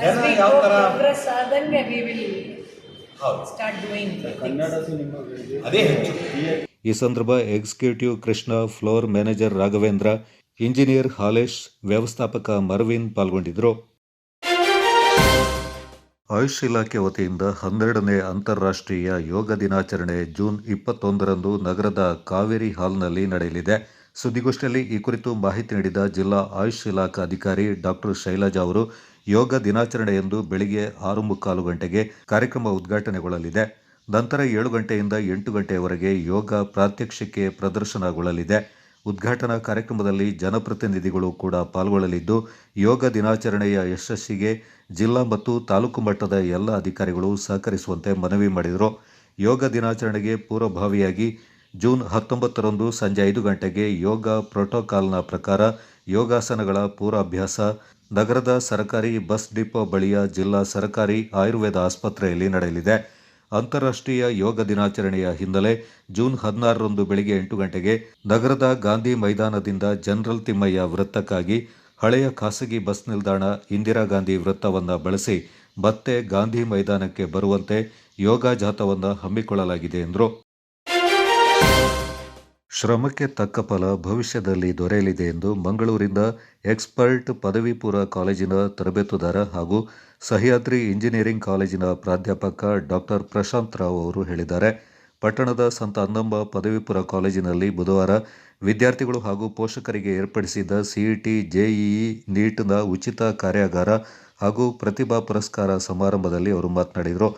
ಜನ ಯಾವ ಥರ ಅದೇ ಹೆಚ್ಚು. ಈ ಸಂದರ್ಭ executive Krishna, floor manager Raghavendra, engineer Halesh, ವ್ಯವಸ್ಥಾಪಕ ಮರ್ವಿನ್ ಪಾಲ್ಗೊಂಡಿದ್ದರು. ಆಯುಷ್ ಇಲಾಖೆ ವತಿಯಿಂದ 12ನೇ ಅಂತಾರಾಷ್ಟ್ರೀಯ ಯೋಗ ದಿನಾಚರಣೆ ಜೂನ್ 21ರಂದು ನಗರದ ಕಾವೇರಿ ಹಾಲ್ನಲ್ಲಿ ನಡೆಯಲಿದೆ. ಸುದ್ದಿಗೋಷ್ಠಿಯಲ್ಲಿ ಈ ಕುರಿತು ಮಾಹಿತಿ ನೀಡಿದ ಜಿಲ್ಲಾ ಆಯುಷ್ ಇಲಾಖಾ ಅಧಿಕಾರಿ ಡಾಕ್ಟರ್ ಶೈಲಜಾ ಅವರು, ಯೋಗ ದಿನಾಚರಣೆಯಂದು ಬೆಳಿಗ್ಗೆ 6:45 ಗಂಟೆಗೆ ಕಾರ್ಯಕ್ರಮ ಉದ್ಘಾಟನೆಗೊಳ್ಳಲಿದೆ. ನಂತರ 7 ಗಂಟೆಯಿಂದ 8 ಗಂಟೆಯವರೆಗೆ ಯೋಗ ಪ್ರಾತ್ಯಕ್ಷಿಕೆ ಪ್ರದರ್ಶನಗೊಳ್ಳಲಿದೆ. ಉದ್ಘಾಟನಾ ಕಾರ್ಯಕ್ರಮದಲ್ಲಿ ಜನಪ್ರತಿನಿಧಿಗಳು ಕೂಡ ಪಾಲ್ಗೊಳ್ಳಲಿದ್ದು, ಯೋಗ ದಿನಾಚರಣೆಯ ಯಶಸ್ಸಿಗೆ ಜಿಲ್ಲಾ ಮತ್ತು ತಾಲೂಕು ಮಟ್ಟದ ಎಲ್ಲ ಅಧಿಕಾರಿಗಳು ಸಹಕರಿಸುವಂತೆ ಮನವಿ ಮಾಡಿದರು. ಯೋಗ ದಿನಾಚರಣೆಗೆ ಪೂರ್ವಭಾವಿಯಾಗಿ ಜೂನ್ 19ರಂದು ಸಂಜೆ 5 ಗಂಟೆಗೆ ಯೋಗ ಪ್ರೋಟೋಕಾಲ್ನ ಪ್ರಕಾರ ಯೋಗಾಸನಗಳ ಪೂರ್ವಾಭ್ಯಾಸ ನಗರದ ಸರ್ಕಾರಿ ಬಸ್ ಡಿಪೋ ಬಳಿಯ ಜಿಲ್ಲಾ ಸರ್ಕಾರಿ ಆಯುರ್ವೇದ ಆಸ್ಪತ್ರೆಯಲ್ಲಿ ನಡೆಯಲಿದೆ. ಅಂತಾರಾಷ್ಟ್ರೀಯ ಯೋಗ ದಿನಾಚರಣೆಯ ಹಿನ್ನೆಲೆ ಜೂನ್ 16ರಂದು ಬೆಳಗ್ಗೆ 8 ಗಂಟೆಗೆ ನಗರದ ಗಾಂಧಿ ಮೈದಾನದಿಂದ ಜನರಲ್ ತಿಮ್ಮಯ್ಯ ವೃತ್ತಕ್ಕಾಗಿ ಹಳೆಯ ಖಾಸಗಿ ಬಸ್ ನಿಲ್ದಾಣ ಇಂದಿರಾ ಗಾಂಧಿ ವೃತ್ತವನ್ನು ಬಳಸಿ ಮತ್ತೆ ಗಾಂಧಿ ಮೈದಾನಕ್ಕೆ ಬರುವಂತೆ ಯೋಗ ಜಾಥಾವನ್ನು ಹಮ್ಮಿಕೊಳ್ಳಲಾಗಿದೆ ಎಂದರು. ಶ್ರಮಕ್ಕೆ ತಕ್ಕ ಫಲ ಭವಿಷ್ಯದಲ್ಲಿ ದೊರೆಯಲಿದೆ ಎಂದು ಮಂಗಳೂರಿನ ಎಕ್ಸ್ಪರ್ಟ್ ಪದವಿ ಪೂರ್ವ ಕಾಲೇಜಿನ ತರಬೇತುದಾರ ಹಾಗೂ ಸಹ್ಯಾದ್ರಿ ಇಂಜಿನಿಯರಿಂಗ್ ಕಾಲೇಜಿನ ಪ್ರಾಧ್ಯಾಪಕ ಡಾಕ್ಟರ್ ಪ್ರಶಾಂತ್ ರಾವ್ ಅವರು ಹೇಳಿದ್ದಾರೆ. ಪಟ್ಟಣದ ಸಂತ ಅನ್ನಂಬ ಪದವಿ ಪೂರ್ವ ಕಾಲೇಜಿನಲ್ಲಿ ಬುಧವಾರ ವಿದ್ಯಾರ್ಥಿಗಳು ಹಾಗೂ ಪೋಷಕರಿಗೆ ಏರ್ಪಡಿಸಿದ ಸಿಇಟಿ, ಜೆಇಇ, ನೀಟ್ನ ಉಚಿತ ಕಾರ್ಯಾಗಾರ ಹಾಗೂ ಪ್ರತಿಭಾ ಪುರಸ್ಕಾರ ಸಮಾರಂಭದಲ್ಲಿ ಅವರು ಮಾತನಾಡಿದರು.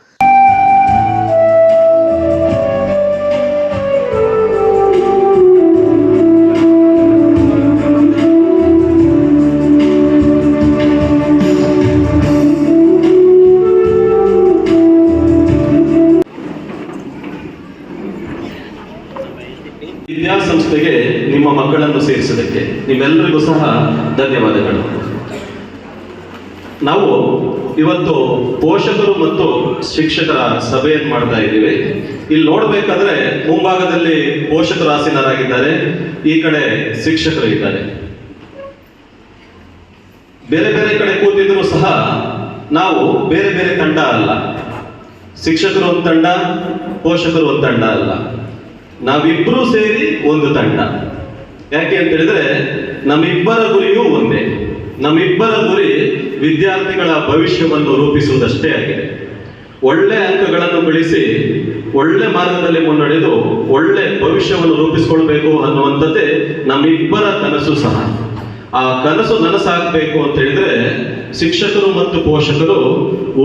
ವಿದ್ಯಾಸಂಸ್ಥೆಗೆ ನಿಮ್ಮ ಮಕ್ಕಳನ್ನು ಸೇರಿಸೋದಕ್ಕೆ ನಿಮ್ಮೆಲ್ಲರಿಗೂ ಸಹ ಧನ್ಯವಾದಗಳು. ನಾವು ಇವತ್ತು ಪೋಷಕರು ಮತ್ತು ಶಿಕ್ಷಕರ ಸಭೆಯನ್ನು ಮಾಡ್ತಾ ಇದ್ದೀವಿ. ಇಲ್ಲಿ ನೋಡ್ಬೇಕಾದ್ರೆ ಮುಂಭಾಗದಲ್ಲಿ ಪೋಷಕರು ಆಸೀನರಾಗಿದ್ದಾರೆ, ಈ ಕಡೆ ಶಿಕ್ಷಕರು ಇದ್ದಾರೆ. ಬೇರೆ ಬೇರೆ ಕಡೆ ಕೂತಿದ್ರು ಸಹ ನಾವು ಬೇರೆ ಬೇರೆ ತಂಡ ಅಲ್ಲ. ಶಿಕ್ಷಕರು ಒಂದು ತಂಡ, ಪೋಷಕರು ಒಂದು ತಂಡ ಅಲ್ಲ, ನಾವಿಬ್ಬರೂ ಸೇರಿ ಒಂದು ತಂಡ. ಯಾಕೆ ಅಂತ ಹೇಳಿದ್ರೆ ನಮ್ಮಿಬ್ಬರ ಗುರಿಯೂ ಒಂದೇ. ನಮ್ಮಿಬ್ಬರ ಗುರಿ ವಿದ್ಯಾರ್ಥಿಗಳ ಭವಿಷ್ಯವನ್ನು ರೂಪಿಸುವುದಷ್ಟೇ ಆಗಿದೆ. ಒಳ್ಳೆ ಅಂಕಗಳನ್ನು ಗಳಿಸಿ ಒಳ್ಳೆ ಮಾರ್ಗದಲ್ಲಿ ಮುನ್ನಡೆದು ಒಳ್ಳೆ ಭವಿಷ್ಯವನ್ನು ರೂಪಿಸಿಕೊಳ್ಬೇಕು ಅನ್ನುವಂಥದ್ದೇ ನಮ್ಮಿಬ್ಬರ ಕನಸು ಸಹ. ಆ ಕನಸು ನನಸಾಗಬೇಕು ಅಂತ ಹೇಳಿದ್ರೆ ಶಿಕ್ಷಕರು ಮತ್ತು ಪೋಷಕರು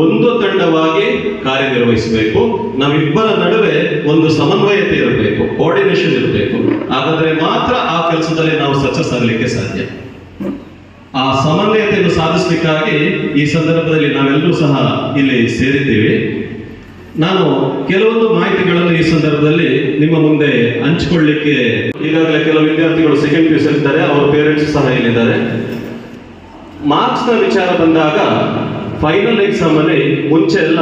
ಒಂದು ತಂಡವಾಗಿ ಕಾರ್ಯನಿರ್ವಹಿಸಬೇಕು. ನಾವಿಬ್ಬರ ನಡುವೆ ಒಂದು ಸಮನ್ವಯತೆ ಇರಬೇಕು, ಕೋಆರ್ಡಿನೇಷನ್ ಇರಬೇಕು. ಹಾಗಾದ್ರೆ ಮಾತ್ರ ಆ ಕೆಲಸದಲ್ಲಿ ನಾವು ಸಕ್ಸಸ್ ಆಗಲಿಕ್ಕೆ ಸಾಧ್ಯ. ಆ ಸಮನ್ವಯತೆಯನ್ನು ಸಾಧಿಸಲಿಕ್ಕಾಗಿ ಈ ಸಂದರ್ಭದಲ್ಲಿ ನಾವೆಲ್ಲರೂ ಸಹ ಇಲ್ಲಿ ಸೇರಿದ್ದೀವಿ. ನಾನು ಕೆಲವೊಂದು ಮಾಹಿತಿಗಳನ್ನು ಈ ಸಂದರ್ಭದಲ್ಲಿ ನಿಮ್ಮ ಮುಂದೆ ಹಂಚಿಕೊಳ್ಳಿಕ್ಕೆ, ಈಗಾಗಲೇ ಕೆಲವು ವಿದ್ಯಾರ್ಥಿಗಳು ಸೆಕೆಂಡ್ PUC ಇದ್ದಾರೆ, ಅವರ ಪೇರೆಂಟ್ಸ್ ಸಹ ಇಲ್ಲಿದ್ದಾರೆ. ಮಾರ್ಕ್ಸ್ ನ ವಿಚಾರ ಬಂದಾಗ ಫೈನಲ್ ಎಕ್ಸಾಮ್ ಅಲ್ಲಿ ಮುಂಚೆ ಎಲ್ಲ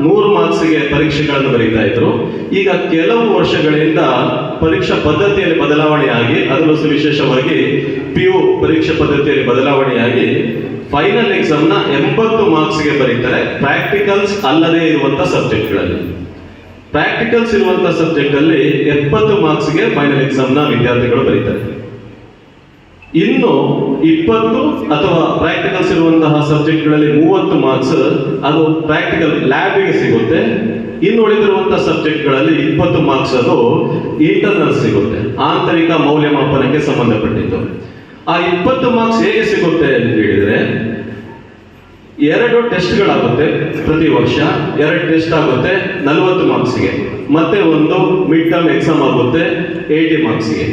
100 ಮಾರ್ಕ್ಸ್ಗೆ ಪರೀಕ್ಷೆಗಳನ್ನು ಬರೀತಾ ಇದ್ರು. ಈಗ ಕೆಲವು ವರ್ಷಗಳಿಂದ ಪರೀಕ್ಷಾ ಪದ್ಧತಿಯಲ್ಲಿ ಬದಲಾವಣೆಯಾಗಿ, ಅದರಲ್ಲೂ ವಿಶೇಷವಾಗಿ PU ಪರೀಕ್ಷಾ ಪದ್ಧತಿಯಲ್ಲಿ ಬದಲಾವಣೆಯಾಗಿ ಫೈನಲ್ ಎಕ್ಸಾಮ್ ನ 80 ಮಾರ್ಕ್ಸ್ಗೆ ಬರೀತಾರೆ, ಪ್ರಾಕ್ಟಿಕಲ್ಸ್ ಅಲ್ಲದೆ ಇರುವಂತಹ ಸಬ್ಜೆಕ್ಟ್ಗಳಲ್ಲಿ. ಪ್ರಾಕ್ಟಿಕಲ್ಸ್ ಇರುವಂತಹ ಸಬ್ಜೆಕ್ಟ್ ಅಲ್ಲಿ 70 ಮಾರ್ಕ್ಸ್ಗೆ ಫೈನಲ್ ಎಕ್ಸಾಮ್ ನ ವಿದ್ಯಾರ್ಥಿಗಳು ಬರೀತಾರೆ. ಇನ್ನು 20 ಅಥವಾ ಪ್ರಾಕ್ಟಿಕಲ್ಸ್ ಇರುವಂತಹ ಸಬ್ಜೆಕ್ಟ್ಗಳಲ್ಲಿ 30 ಮಾರ್ಕ್ಸ್ ಅದು ಪ್ರಾಕ್ಟಿಕಲ್ ಲ್ಯಾಬಿಗೆ ಸಿಗುತ್ತೆ. ಇನ್ನು ಉಳಿದಿರುವಂತಹ ಸಬ್ಜೆಕ್ಟ್ಗಳಲ್ಲಿ 20 ಮಾರ್ಕ್ಸ್ ಅದು ಇಂಟರ್ನಲ್ ಸಿಗುತ್ತೆ, ಆಂತರಿಕ ಮೌಲ್ಯಮಾಪನಕ್ಕೆ ಸಂಬಂಧಪಟ್ಟಿದ್ದು. ಆ 20 ಮಾರ್ಕ್ಸ್ ಹೇಗೆ ಸಿಗುತ್ತೆ ಅಂತ ಹೇಳಿದ್ರೆ 2 ಟೆಸ್ಟ್ಗಳಾಗುತ್ತೆ ಪ್ರತಿ ವರ್ಷ. 2 ಟೆಸ್ಟ್ ಆಗುತ್ತೆ 40 ಮಾರ್ಕ್ಸ್ಗೆ, ಮತ್ತೆ ಒಂದು ಮಿಡ್ ಟರ್ಮ್ ಎಕ್ಸಾಮ್ ಆಗುತ್ತೆ 80 ಮಾರ್ಕ್ಸ್ಗೆ.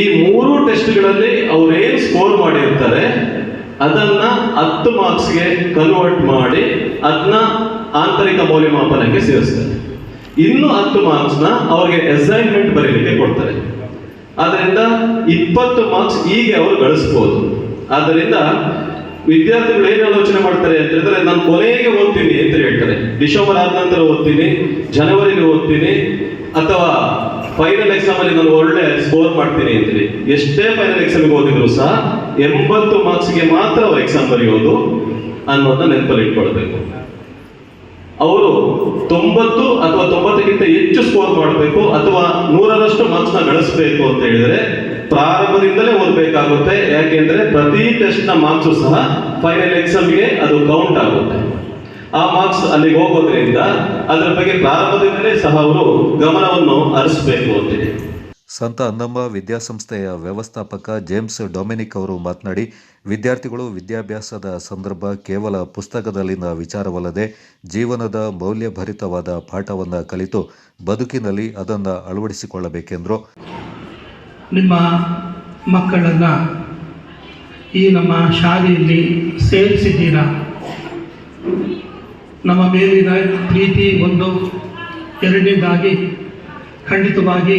ಈ 3 ಟೆಸ್ಟ್ಗಳಲ್ಲಿ ಅವ್ರು ಏನ್ ಸ್ಕೋರ್ ಮಾಡಿರ್ತಾರೆ ಅದನ್ನ 10 ಮಾರ್ಕ್ಸ್ಗೆ ಕನ್ವರ್ಟ್ ಮಾಡಿ ಅದನ್ನ ಆಂತರಿಕ ಮೌಲ್ಯಮಾಪನಕ್ಕೆ ಸೇರಿಸ್ತಾರೆ. ಇನ್ನು 10 ಮಾರ್ಕ್ಸ್ನ ಅವ್ರಿಗೆ ಅಸೈನ್ಮೆಂಟ್ ಬರೀಲಿಕ್ಕೆ ಕೊಡ್ತಾರೆ. ಆದ್ದರಿಂದ 20 ಮಾರ್ಕ್ಸ್ ಹೀಗೆ ಅವರು ಗಳಿಸ್ಬೋದು. ಆದ್ದರಿಂದ ವಿದ್ಯಾರ್ಥಿಗಳು ಏನು ಆಲೋಚನೆ ಮಾಡ್ತಾರೆ ಅಂತ ಹೇಳಿದ್ರೆ, ನಾನು ಕೊನೆಗೆ ಓದ್ತೀನಿ ಅಂತ ಹೇಳ್ತಾರೆ. ಡಿಸೆಂಬರ್ ಆದ ನಂತರ ಓದ್ತೀನಿ, ಜನವರಿಲಿ ಓದ್ತೀನಿ, ಅಥವಾ ಫೈನಲ್ ಎಕ್ಸಾಮ್ ಅಲ್ಲಿ ನಾನು ಒಳ್ಳೆ ಸ್ಕೋರ್ ಮಾಡ್ತೀನಿ ಅಂತೀವಿ. ಎಷ್ಟೇ ಫೈನಲ್ ಎಕ್ಸಾಮ್ಗೆ ಓದಿದ್ರು ಸಹ 80 ಮಾರ್ಕ್ಸ್ಗೆ ಮಾತ್ರ ಅವ್ರು ಎಕ್ಸಾಮ್ ಬರೆಯೋದು ಅನ್ನೋದನ್ನ ನೆನಪಲ್ಲಿ ಇಟ್ಕೊಳ್ಬೇಕು. ಅವರು 90 ಅಥವಾ 90ಕ್ಕಿಂತ ಹೆಚ್ಚು ಸ್ಕೋರ್ ಮಾಡಬೇಕು ಅಥವಾ 100ರಷ್ಟು ಮಾರ್ಕ್ಸ್ ನ ಗಳಿಸಬೇಕು ಅಂತ ಹೇಳಿದ್ರೆ ಪ್ರಾರಂಭದಿಂದಲೇ ಓದಬೇಕಾಗುತ್ತೆ. ಯಾಕೆಂದ್ರೆ ಪ್ರತಿ ಟೆಸ್ಟ್ ನ ಮಾರ್ಕ್ಸ್ ಸಹ ಫೈನಲ್ ಎಕ್ಸಾಮ್ಗೆ ಅದು ಕೌಂಟ್ ಆಗುತ್ತೆ. ಆ ಮಾರ್ಕ್ಸ್ ಅಲ್ಲಿಗೆ ಹೋಗೋದ್ರಿಂದ ಅದರ ಬಗ್ಗೆ ಪ್ರಾರಂಭದಿಂದಲೇ ಸಹ ಅವರು ಗಮನವನ್ನು ಹರಿಸಬೇಕು ಅಂತಿದೆ. ಸಂತ ಅನ್ನಮ್ಮ ವಿದ್ಯಾಸಂಸ್ಥೆಯ ವ್ಯವಸ್ಥಾಪಕ ಜೇಮ್ಸ್ ಡೊಮಿನಿಕ್ ಅವರು ಮಾತನಾಡಿ, ವಿದ್ಯಾರ್ಥಿಗಳು ವಿದ್ಯಾಭ್ಯಾಸದ ಸಂದರ್ಭ ಕೇವಲ ಪುಸ್ತಕದಲ್ಲಿನ ವಿಚಾರವಲ್ಲದೆ ಜೀವನದ ಮೌಲ್ಯಭರಿತವಾದ ಪಾಠವನ್ನು ಕಲಿತು ಬದುಕಿನಲ್ಲಿ ಅದನ್ನು ಅಳವಡಿಸಿಕೊಳ್ಳಬೇಕೆಂದರು. ನಿಮ್ಮ ಮಕ್ಕಳನ್ನು ಈ ನಮ್ಮ ಶಾಲೆಯಲ್ಲಿ ಸೇರಿಸಿದ್ದೀರಾ. ನಮ್ಮ ಮೇಲಿನ ಪ್ರೀತಿ ಒಂದು. ಎರಡನೇದಾಗಿ ಖಂಡಿತವಾಗಿ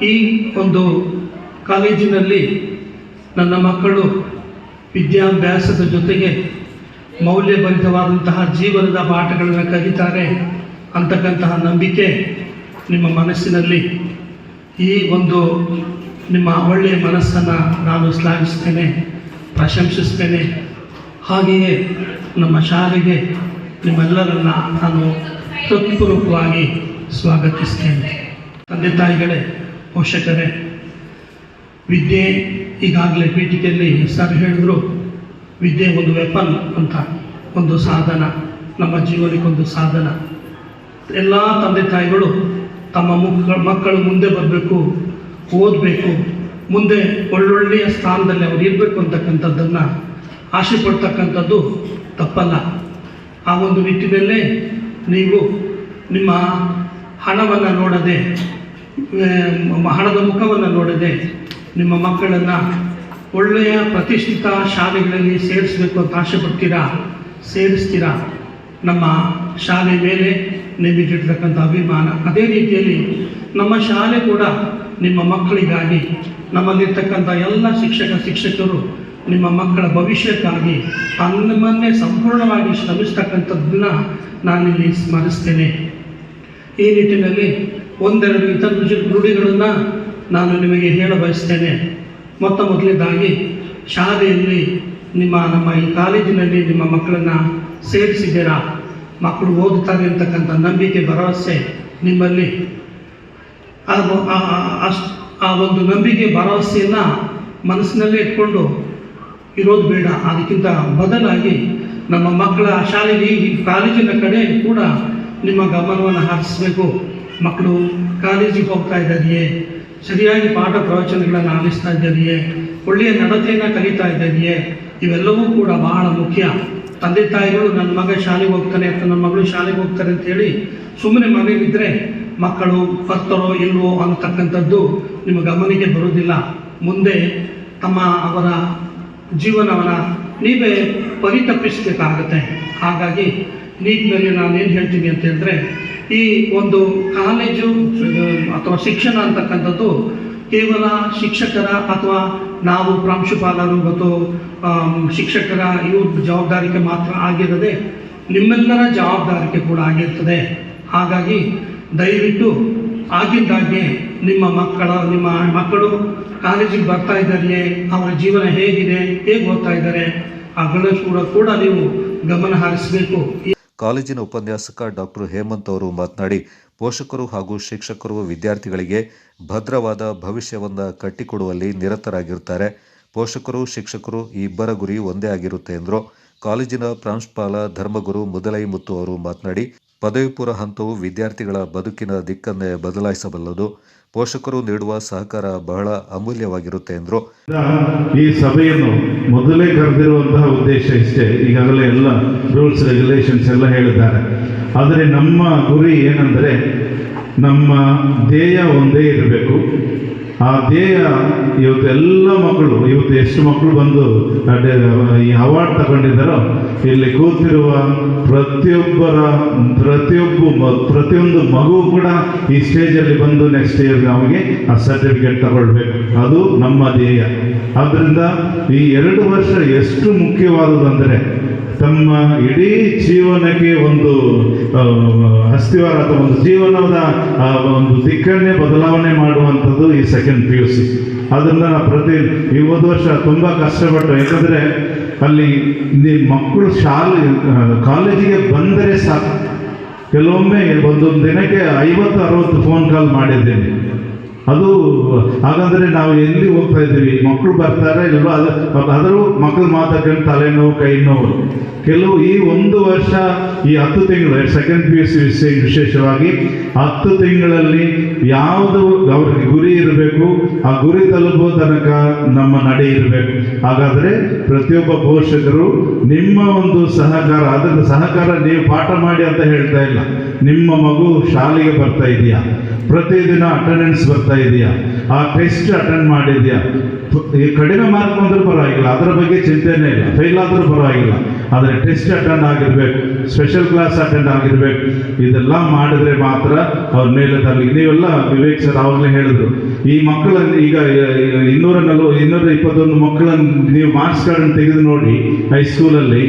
ಈ ಒಂದು ಕಾಲೇಜಿನಲ್ಲಿ ನನ್ನ ಮಕ್ಕಳು ವಿದ್ಯಾಭ್ಯಾಸದ ಜೊತೆಗೆ ಮೌಲ್ಯಭರಿತವಾದಂತಹ ಜೀವನದ ಪಾಠಗಳನ್ನು ಕಲಿತಾರೆ ಅಂತಕ್ಕಂತಹ ನಂಬಿಕೆ ನಿಮ್ಮ ಮನಸ್ಸಿನಲ್ಲಿ, ಈ ಒಂದು ನಿಮ್ಮ ಒಳ್ಳೆಯ ಮನಸ್ಸನ್ನು ನಾನು ಶ್ಲಾಘಿಸ್ತೇನೆ, ಪ್ರಶಂಸಿಸ್ತೇನೆ. ಹಾಗೆಯೇ ನಮ್ಮ ಶಾಲೆಗೆ ನಿಮ್ಮೆಲ್ಲರನ್ನ ನಾನು ಹೃತ್ಪೂರ್ವಕವಾಗಿ ಸ್ವಾಗತಿಸ್ತೇನೆ. ತಂದೆ ತಾಯಿಗಳೇ, ಪೋಷಕರೇ, ವಿದ್ಯೆ ಈಗಾಗಲೇ ಪೀಠಿಕೆಯಲ್ಲಿ ಸರ್ ಹೇಳಿದ್ರು, ವಿದ್ಯೆ ಒಂದು ವೆಪನ್ ಅಂತ, ಒಂದು ಸಾಧನ, ನಮ್ಮ ಜೀವನಕ್ಕೊಂದು ಸಾಧನ. ಎಲ್ಲ ತಂದೆ ತಾಯಿಗಳು ತಮ್ಮ ಮಕ್ಕಳು ಮುಂದೆ ಬರಬೇಕು, ಓದಬೇಕು, ಮುಂದೆ ಒಳ್ಳೊಳ್ಳೆಯ ಸ್ಥಾನದಲ್ಲಿ ಅವರು ಇರಬೇಕು ಅಂತಕ್ಕಂಥದ್ದನ್ನು ಆಸೆ ಪಡ್ತಕ್ಕಂಥದ್ದು ತಪ್ಪಲ್ಲ. ಆ ಒಂದು ನಿಟ್ಟಿನಲ್ಲೇ ನೀವು ನಿಮ್ಮ ಹಣವನ್ನು ನೋಡದೆ, ಹಣದ ಮುಖವನ್ನು ನೋಡದೆ ನಿಮ್ಮ ಮಕ್ಕಳನ್ನು ಒಳ್ಳೆಯ ಪ್ರತಿಷ್ಠಿತ ಶಾಲೆಗಳಲ್ಲಿ ಸೇರಿಸಬೇಕು ಅಂತ ಆಸೆ ಪಡ್ತೀರಾ, ಸೇರಿಸ್ತೀರಾ. ನಮ್ಮ ಶಾಲೆ ಮೇಲೆ ನಿಮಗಿರ್ತಕ್ಕಂಥ ಅಭಿಮಾನ, ಅದೇ ರೀತಿಯಲ್ಲಿ ನಮ್ಮ ಶಾಲೆ ಕೂಡ ನಿಮ್ಮ ಮಕ್ಕಳಿಗಾಗಿ, ನಮ್ಮಲ್ಲಿರ್ತಕ್ಕಂಥ ಎಲ್ಲ ಶಿಕ್ಷಕರು ನಿಮ್ಮ ಮಕ್ಕಳ ಭವಿಷ್ಯಕ್ಕಾಗಿ ತಮ್ಮನ್ನೇ ಸಂಪೂರ್ಣವಾಗಿ ಶ್ರಮಿಸ್ತಕ್ಕಂಥದ್ದನ್ನು ನಾನಿಲ್ಲಿ ಸ್ಮರಿಸ್ತೇನೆ. ಈ ನಿಟ್ಟಿನಲ್ಲಿ ಒಂದೆರಡು ಇತರ ನುಡಿಗಳನ್ನು ನಾನು ನಿಮಗೆ ಹೇಳ ಬಯಸ್ತೇನೆ. ಮೊದಲನೇದಾಗಿ, ಶಾಲೆಯಲ್ಲಿ ನಮ್ಮ ಈ ಕಾಲೇಜಿನಲ್ಲಿ ನಿಮ್ಮ ಮಕ್ಕಳನ್ನು ಸೇರಿಸಿದ್ದೀರಾ, ಮಕ್ಕಳು ಓದುತ್ತಾರೆ ಅಂತಕ್ಕಂಥ ನಂಬಿಕೆ, ಭರವಸೆ ನಿಮ್ಮಲ್ಲಿ. ಆ ಒಂದು ನಂಬಿಕೆ ಭರವಸೆಯನ್ನು ಮನಸ್ಸಿನಲ್ಲೇ ಇಟ್ಕೊಂಡು ಇರೋದು ಬೇಡ. ಅದಕ್ಕಿಂತ ಬದಲಾಗಿ ನಮ್ಮ ಮಕ್ಕಳ ಶಾಲೆಗೆ, ಈ ಕಾಲೇಜಿನ ಕಡೆ ಕೂಡ ನಿಮ್ಮ ಗಮನವನ್ನು ಹರಿಸಬೇಕು. ಮಕ್ಕಳು ಕಾಲೇಜಿಗೆ ಹೋಗ್ತಾ ಇದ್ದಾರೆಯೇ, ಸರಿಯಾಗಿ ಪಾಠ ಪ್ರವಚನಗಳನ್ನು ಆಲಿಸ್ತಾ ಇದ್ದಾರೆಯೇ, ಒಳ್ಳೆಯ ನಡತೆಯನ್ನು ಕಲಿತಾ ಇದ್ದಾರೆಯೇ, ಇವೆಲ್ಲವೂ ಕೂಡ ಬಹಳ ಮುಖ್ಯ. ತಂದೆ ತಾಯಿಗಳು ನನ್ನ ಮಗ ಶಾಲೆಗೆ ಹೋಗ್ತಾನೆ ಅಥವಾ ನನ್ನ ಮಗಳು ಶಾಲೆಗೆ ಹೋಗ್ತಾರೆ ಅಂತೇಳಿ ಸುಮ್ಮನೆ ಮನೆಯಲ್ಲಿದ್ದರೆ ಮಕ್ಕಳು ಬರ್ತಾರೋ ಇಲ್ವೋ ಅನ್ನತಕ್ಕಂಥದ್ದು ನಿಮ್ಮ ಗಮನಕ್ಕೆ ಬರುವುದಿಲ್ಲ. ಮುಂದೆ ಅವರ ಜೀವನವನ್ನು ನೀವೇ ಪರಿತಪಿಸಬೇಕಾಗತ್ತೆ. ಹಾಗಾಗಿ ನಿಟ್ಟಿನಲ್ಲಿ ನಾನೇನು ಹೇಳ್ತೀನಿ ಅಂತ ಹೇಳಿದ್ರೆ, ಈ ಒಂದು ಕಾಲೇಜು ಅಥವಾ ಶಿಕ್ಷಣ ಅಂತಕ್ಕಂಥದ್ದು ಕೇವಲ ಶಿಕ್ಷಕರ ಅಥವಾ ನಾವು ಪ್ರಾಂಶುಪಾಲರು ಮತ್ತು ಶಿಕ್ಷಕರ ಇವ್ರ ಜವಾಬ್ದಾರಿಕೆ ಮಾತ್ರ ಆಗಿರದೆ ನಿಮ್ಮೆಲ್ಲರ ಜವಾಬ್ದಾರಿಕೆ ಕೂಡ ಆಗಿರ್ತದೆ. ಹಾಗಾಗಿ ದಯವಿಟ್ಟು ಆಗಿದ್ದಾಗೆ ನಿಮ್ಮ ಮಕ್ಕಳು ಕಾಲೇಜಿಗೆ ಬರ್ತಾ ಇದ್ದಾರೆಯೇ, ಅವರ ಜೀವನ ಹೇಗಿದೆ, ಹೇಗೆ ಓದ್ತಾ ಇದ್ದಾರೆ, ಅವುಗಳ ಕೂಡ ನೀವು ಗಮನ ಹರಿಸಬೇಕು. ಕಾಲೇಜಿನ ಉಪನ್ಯಾಸಕ ಡಾಕ್ಟರ್ ಹೇಮಂತ್ ಅವರು ಮಾತನಾಡಿ, ಪೋಷಕರು ಹಾಗೂ ಶಿಕ್ಷಕರು ವಿದ್ಯಾರ್ಥಿಗಳಿಗೆ ಭದ್ರವಾದ ಭವಿಷ್ಯವನ್ನು ಕಟ್ಟಿಕೊಡುವಲ್ಲಿ ನಿರತರಾಗಿರ್ತಾರೆ. ಪೋಷಕರು ಶಿಕ್ಷಕರು ಈ ಇಬ್ಬರ ಗುರಿ ಒಂದೇ ಆಗಿರುತ್ತೆ ಎಂದರು. ಕಾಲೇಜಿನ ಪ್ರಾಂಶುಪಾಲ ಧರ್ಮಗುರು ಮುದಲೈ ಮುತ್ತು ಅವರು ಮಾತನಾಡಿ, ಪದವಿ ಪೂರ್ವ ಹಂತವು ವಿದ್ಯಾರ್ಥಿಗಳ ಬದುಕಿನ ದಿಕ್ಕನ್ನೇ ಬದಲಾಯಿಸಬಲ್ಲದು. ಪೋಷಕರು ನೀಡುವ ಸಹಕಾರ ಬಹಳ ಅಮೂಲ್ಯವಾಗಿರುತ್ತೆ ಎಂದರು. ಈ ಸಭೆಯನ್ನು ಮೊದಲೇ ಕರೆದಿರುವಂತಹ ಉದ್ದೇಶ ಇಷ್ಟೇ. ಈಗಾಗಲೇ ಎಲ್ಲ ರೂಲ್ಸ್ ರೆಗ್ಯುಲೇಷನ್ಸ್ ಎಲ್ಲ ಹೇಳಿದ್ದಾರೆ. ಆದರೆ ನಮ್ಮ ಗುರಿ ಏನಂದರೆ ನಮ್ಮ ಧ್ಯೇಯ ಒಂದೇ ಇರಬೇಕು. ಆ ಧ್ಯೇಯ ಇವತ್ತೆಲ್ಲ ಮಕ್ಕಳು, ಇವತ್ತು ಎಷ್ಟು ಮಕ್ಕಳು ಬಂದು ಈ ಅವಾರ್ಡ್ ತಗೊಂಡಿದ್ದಾರೋ, ಇಲ್ಲಿ ಕೂತಿರುವ ಪ್ರತಿಯೊಂದು ಮಗು ಕೂಡ ಈ ಸ್ಟೇಜಲ್ಲಿ ಬಂದು ನೆಕ್ಸ್ಟ್ ಇಯರ್ ನಮಗೆ ಆ ಸರ್ಟಿಫಿಕೇಟ್ ತಗೊಳ್ಬೇಕು. ಅದು ನಮ್ಮ ಧ್ಯೇಯ. ಆದ್ದರಿಂದ ಈ 2 ವರ್ಷ ಎಷ್ಟು ಮುಖ್ಯವಾದುದಂದರೆ ತಮ್ಮ ಇಡೀ ಜೀವನಕ್ಕೆ ಒಂದು ಅಸ್ತಿವಾರ ಅಥವಾ ಒಂದು ಜೀವನದ ಒಂದು ದಿಕ್ಕನ್ನೇ ಬದಲಾವಣೆ ಮಾಡುವಂಥದ್ದು ಈ ಸೆಕೆಂಡ್ PUC. ಅದರಿಂದ ನಾವು ಈ ಹೋದ ವರ್ಷ ತುಂಬ ಕಷ್ಟಪಟ್ಟು, ಯಾಕಂದರೆ ಅಲ್ಲಿ ಮಕ್ಕಳು ಕಾಲೇಜಿಗೆ ಬಂದರೆ ಸಾಕು. ಕೆಲವೊಮ್ಮೆ ಒಂದೊಂದು ದಿನಕ್ಕೆ 50-60 ಫೋನ್ ಕಾಲ್ ಮಾಡಿದ್ದೇನೆ. ಅದು ಹಾಗಂದರೆ ನಾವು ಎಲ್ಲಿ ಹೋಗ್ತಾ ಇದ್ದೀವಿ, ಮಕ್ಕಳು ಬರ್ತಾರೆ ಇಲ್ವಾ, ಅದರೂ ಮಕ್ಕಳು ಮಾತಾಡ್ಕೊಂಡು ತಲೆನೋವು, ಕೈ ನೋವು. ಕೆಲವು ಈ 1 ವರ್ಷ, ಈ 10 ತಿಂಗಳು ಸೆಕೆಂಡ್ PUC ವಿಶೇಷವಾಗಿ 10 ತಿಂಗಳಲ್ಲಿ ಯಾವುದು ಅವ್ರಿಗೆ ಗುರಿ ಇರಬೇಕು, ಆ ಗುರಿ ತಲುಪುವ ತನಕ ನಮ್ಮ ನಡೆ ಇರಬೇಕು. ಹಾಗಾದರೆ ಪ್ರತಿಯೊಬ್ಬ ಪೋಷಕರು ನಿಮ್ಮ ಒಂದು ಸಹಕಾರ, ಅದರ ಸಹಕಾರ ನೀವು ಪಾಠ ಮಾಡಿ ಅಂತ ಹೇಳ್ತಾ ಇಲ್ಲ. ನಿಮ್ಮ ಮಗು ಶಾಲೆಗೆ ಬರ್ತಾ ಇದೆಯಾ, ಪ್ರತಿದಿನ ಅಟೆಂಡೆನ್ಸ್ ಬರ್ತಾ ಇದೆಯಾ, ಆ ಟೆಸ್ಟ್ ಅಟೆಂಡ್ ಮಾಡಿದ್ಯಾ, ಕಡಿಮೆ ಮಾರ್ಕ್ ಬಂದರೂ ಪರವಾಗಿಲ್ಲ, ಅದರ ಬಗ್ಗೆ ಚಿಂತೆನೇ ಇಲ್ಲ, ಫೇಲ್ ಆದರೂ ಪರವಾಗಿಲ್ಲ, ಆದರೆ ಟೆಸ್ಟ್ ಅಟೆಂಡ್ ಆಗಿರಬೇಕು, ಸ್ಪೆಷಲ್ ಕ್ಲಾಸ್ ಅಟೆಂಡ್ ಆಗಿರಬೇಕು. ಇದೆಲ್ಲ ಮಾಡಿದ್ರೆ ಮಾತ್ರ ಅವ್ರ ಮೇಲೆ ತರಲಿ. ನೀವೆಲ್ಲ ವಿವೇಕ್ ಸರ್ ಆವಾಗಲೇ ಹೇಳಿದ್ರು, ಈ ಮಕ್ಕಳನ್ನು ಈಗ 221 ಮಕ್ಕಳನ್ನು ನೀವು ಮಾರ್ಕ್ಸ್ ಕಾರ್ಡನ್ನು ತೆಗೆದು ನೋಡಿ ಹೈಸ್ಕೂಲಲ್ಲಿ,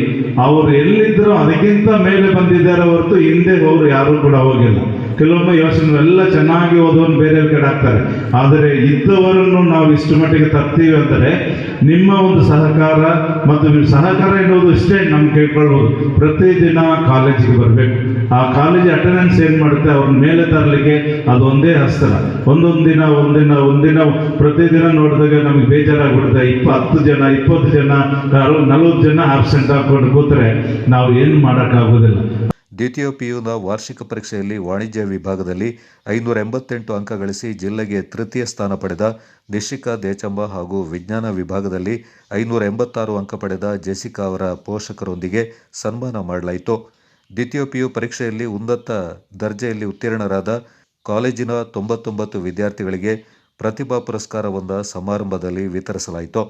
ಅವರು ಎಲ್ಲಿದ್ದರೂ ಅದಕ್ಕಿಂತ ಮೇಲೆ ಬಂದಿದ್ದಾರೆ ಹೊರತು ಹಿಂದೆ ಅವರು ಯಾರೂ ಕೂಡ ಹೋಗಿಲ್ಲ. ಕೆಲವೊಮ್ಮೆ ಯೋಚನೆ ಎಲ್ಲ ಚೆನ್ನಾಗಿ ಓದೋನು ಬೇರೆ ಕಡೆ ಆಗ್ತಾರೆ. ಆದರೆ ಇದ್ದವರನ್ನು ನಾವು ಇಷ್ಟು ಮಟ್ಟಿಗೆ ತರ್ತೀವಿ ಅಂದರೆ ನಿಮ್ಮ ಒಂದು ಸಹಕಾರ, ಮತ್ತು ಸಹಕಾರ ಎನ್ನುವುದು ಇಷ್ಟೇ ನಮ್ಗೆ ಕೇಳ್ಕೊಳ್ಬೋದು. ಪ್ರತಿದಿನ ಕಾಲೇಜಿಗೆ ಬರಬೇಕು. ಆ ಕಾಲೇಜ್ ಅಟೆಂಡೆನ್ಸ್ ಏನು ಮಾಡುತ್ತೆ ಅವ್ರ ಮೇಲೆ ತರಲಿಕ್ಕೆ ಅದು ಒಂದೇ ಅಸ್ತ್ರ. ಒಂದಿನ ಪ್ರತಿದಿನ ನೋಡಿದಾಗ ನಮಗೆ ಬೇಜಾರಾಗ್ಬಿಡುತ್ತೆ. 10 ಜನ 20 ಜನ 40 ಜನ ಆಬ್ಸೆಂಟ್ ಹಾಕೊಂಡು ಕೂತ್ರೆ ನಾವು ಏನು ಮಾಡೋಕ್ಕಾಗೋದಿಲ್ಲ. ದ್ವಿತೀಯ PUನ ವಾರ್ಷಿಕ ಪರೀಕ್ಷೆಯಲ್ಲಿ ವಾಣಿಜ್ಯ ವಿಭಾಗದಲ್ಲಿ 588 ಅಂಕ ಗಳಿಸಿ ಜಿಲ್ಲೆಗೆ ತೃತೀಯ ಸ್ಥಾನ ಪಡೆದ ನಿಶಿಕಾ ದೇಚಂಬ ಹಾಗೂ ವಿಜ್ಞಾನ ವಿಭಾಗದಲ್ಲಿ 586 ಅಂಕ ಪಡೆದ ಜೆಸಿಕಾ ಅವರ ಪೋಷಕರೊಂದಿಗೆ ಸನ್ಮಾನ ಮಾಡಲಾಯಿತು. ದ್ವಿತೀಯ PU ಪರೀಕ್ಷೆಯಲ್ಲಿ ಉನ್ನತ ದರ್ಜೆಯಲ್ಲಿ ಉತ್ತೀರ್ಣರಾದ ಕಾಲೇಜಿನ 99 ವಿದ್ಯಾರ್ಥಿಗಳಿಗೆ ಪ್ರತಿಭಾ ಪುರಸ್ಕಾರವನ್ನು ಸಮಾರಂಭದಲ್ಲಿ ವಿತರಿಸಲಾಯಿತು.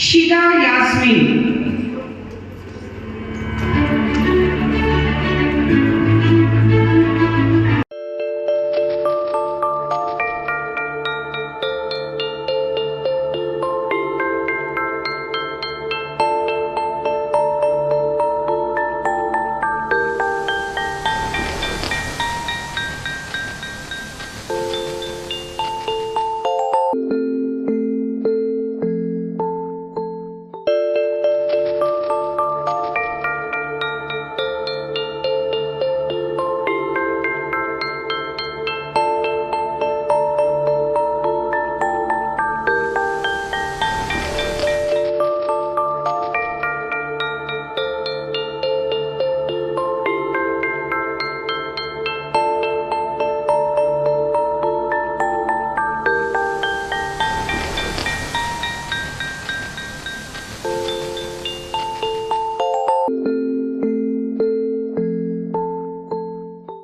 Shida Yasmin.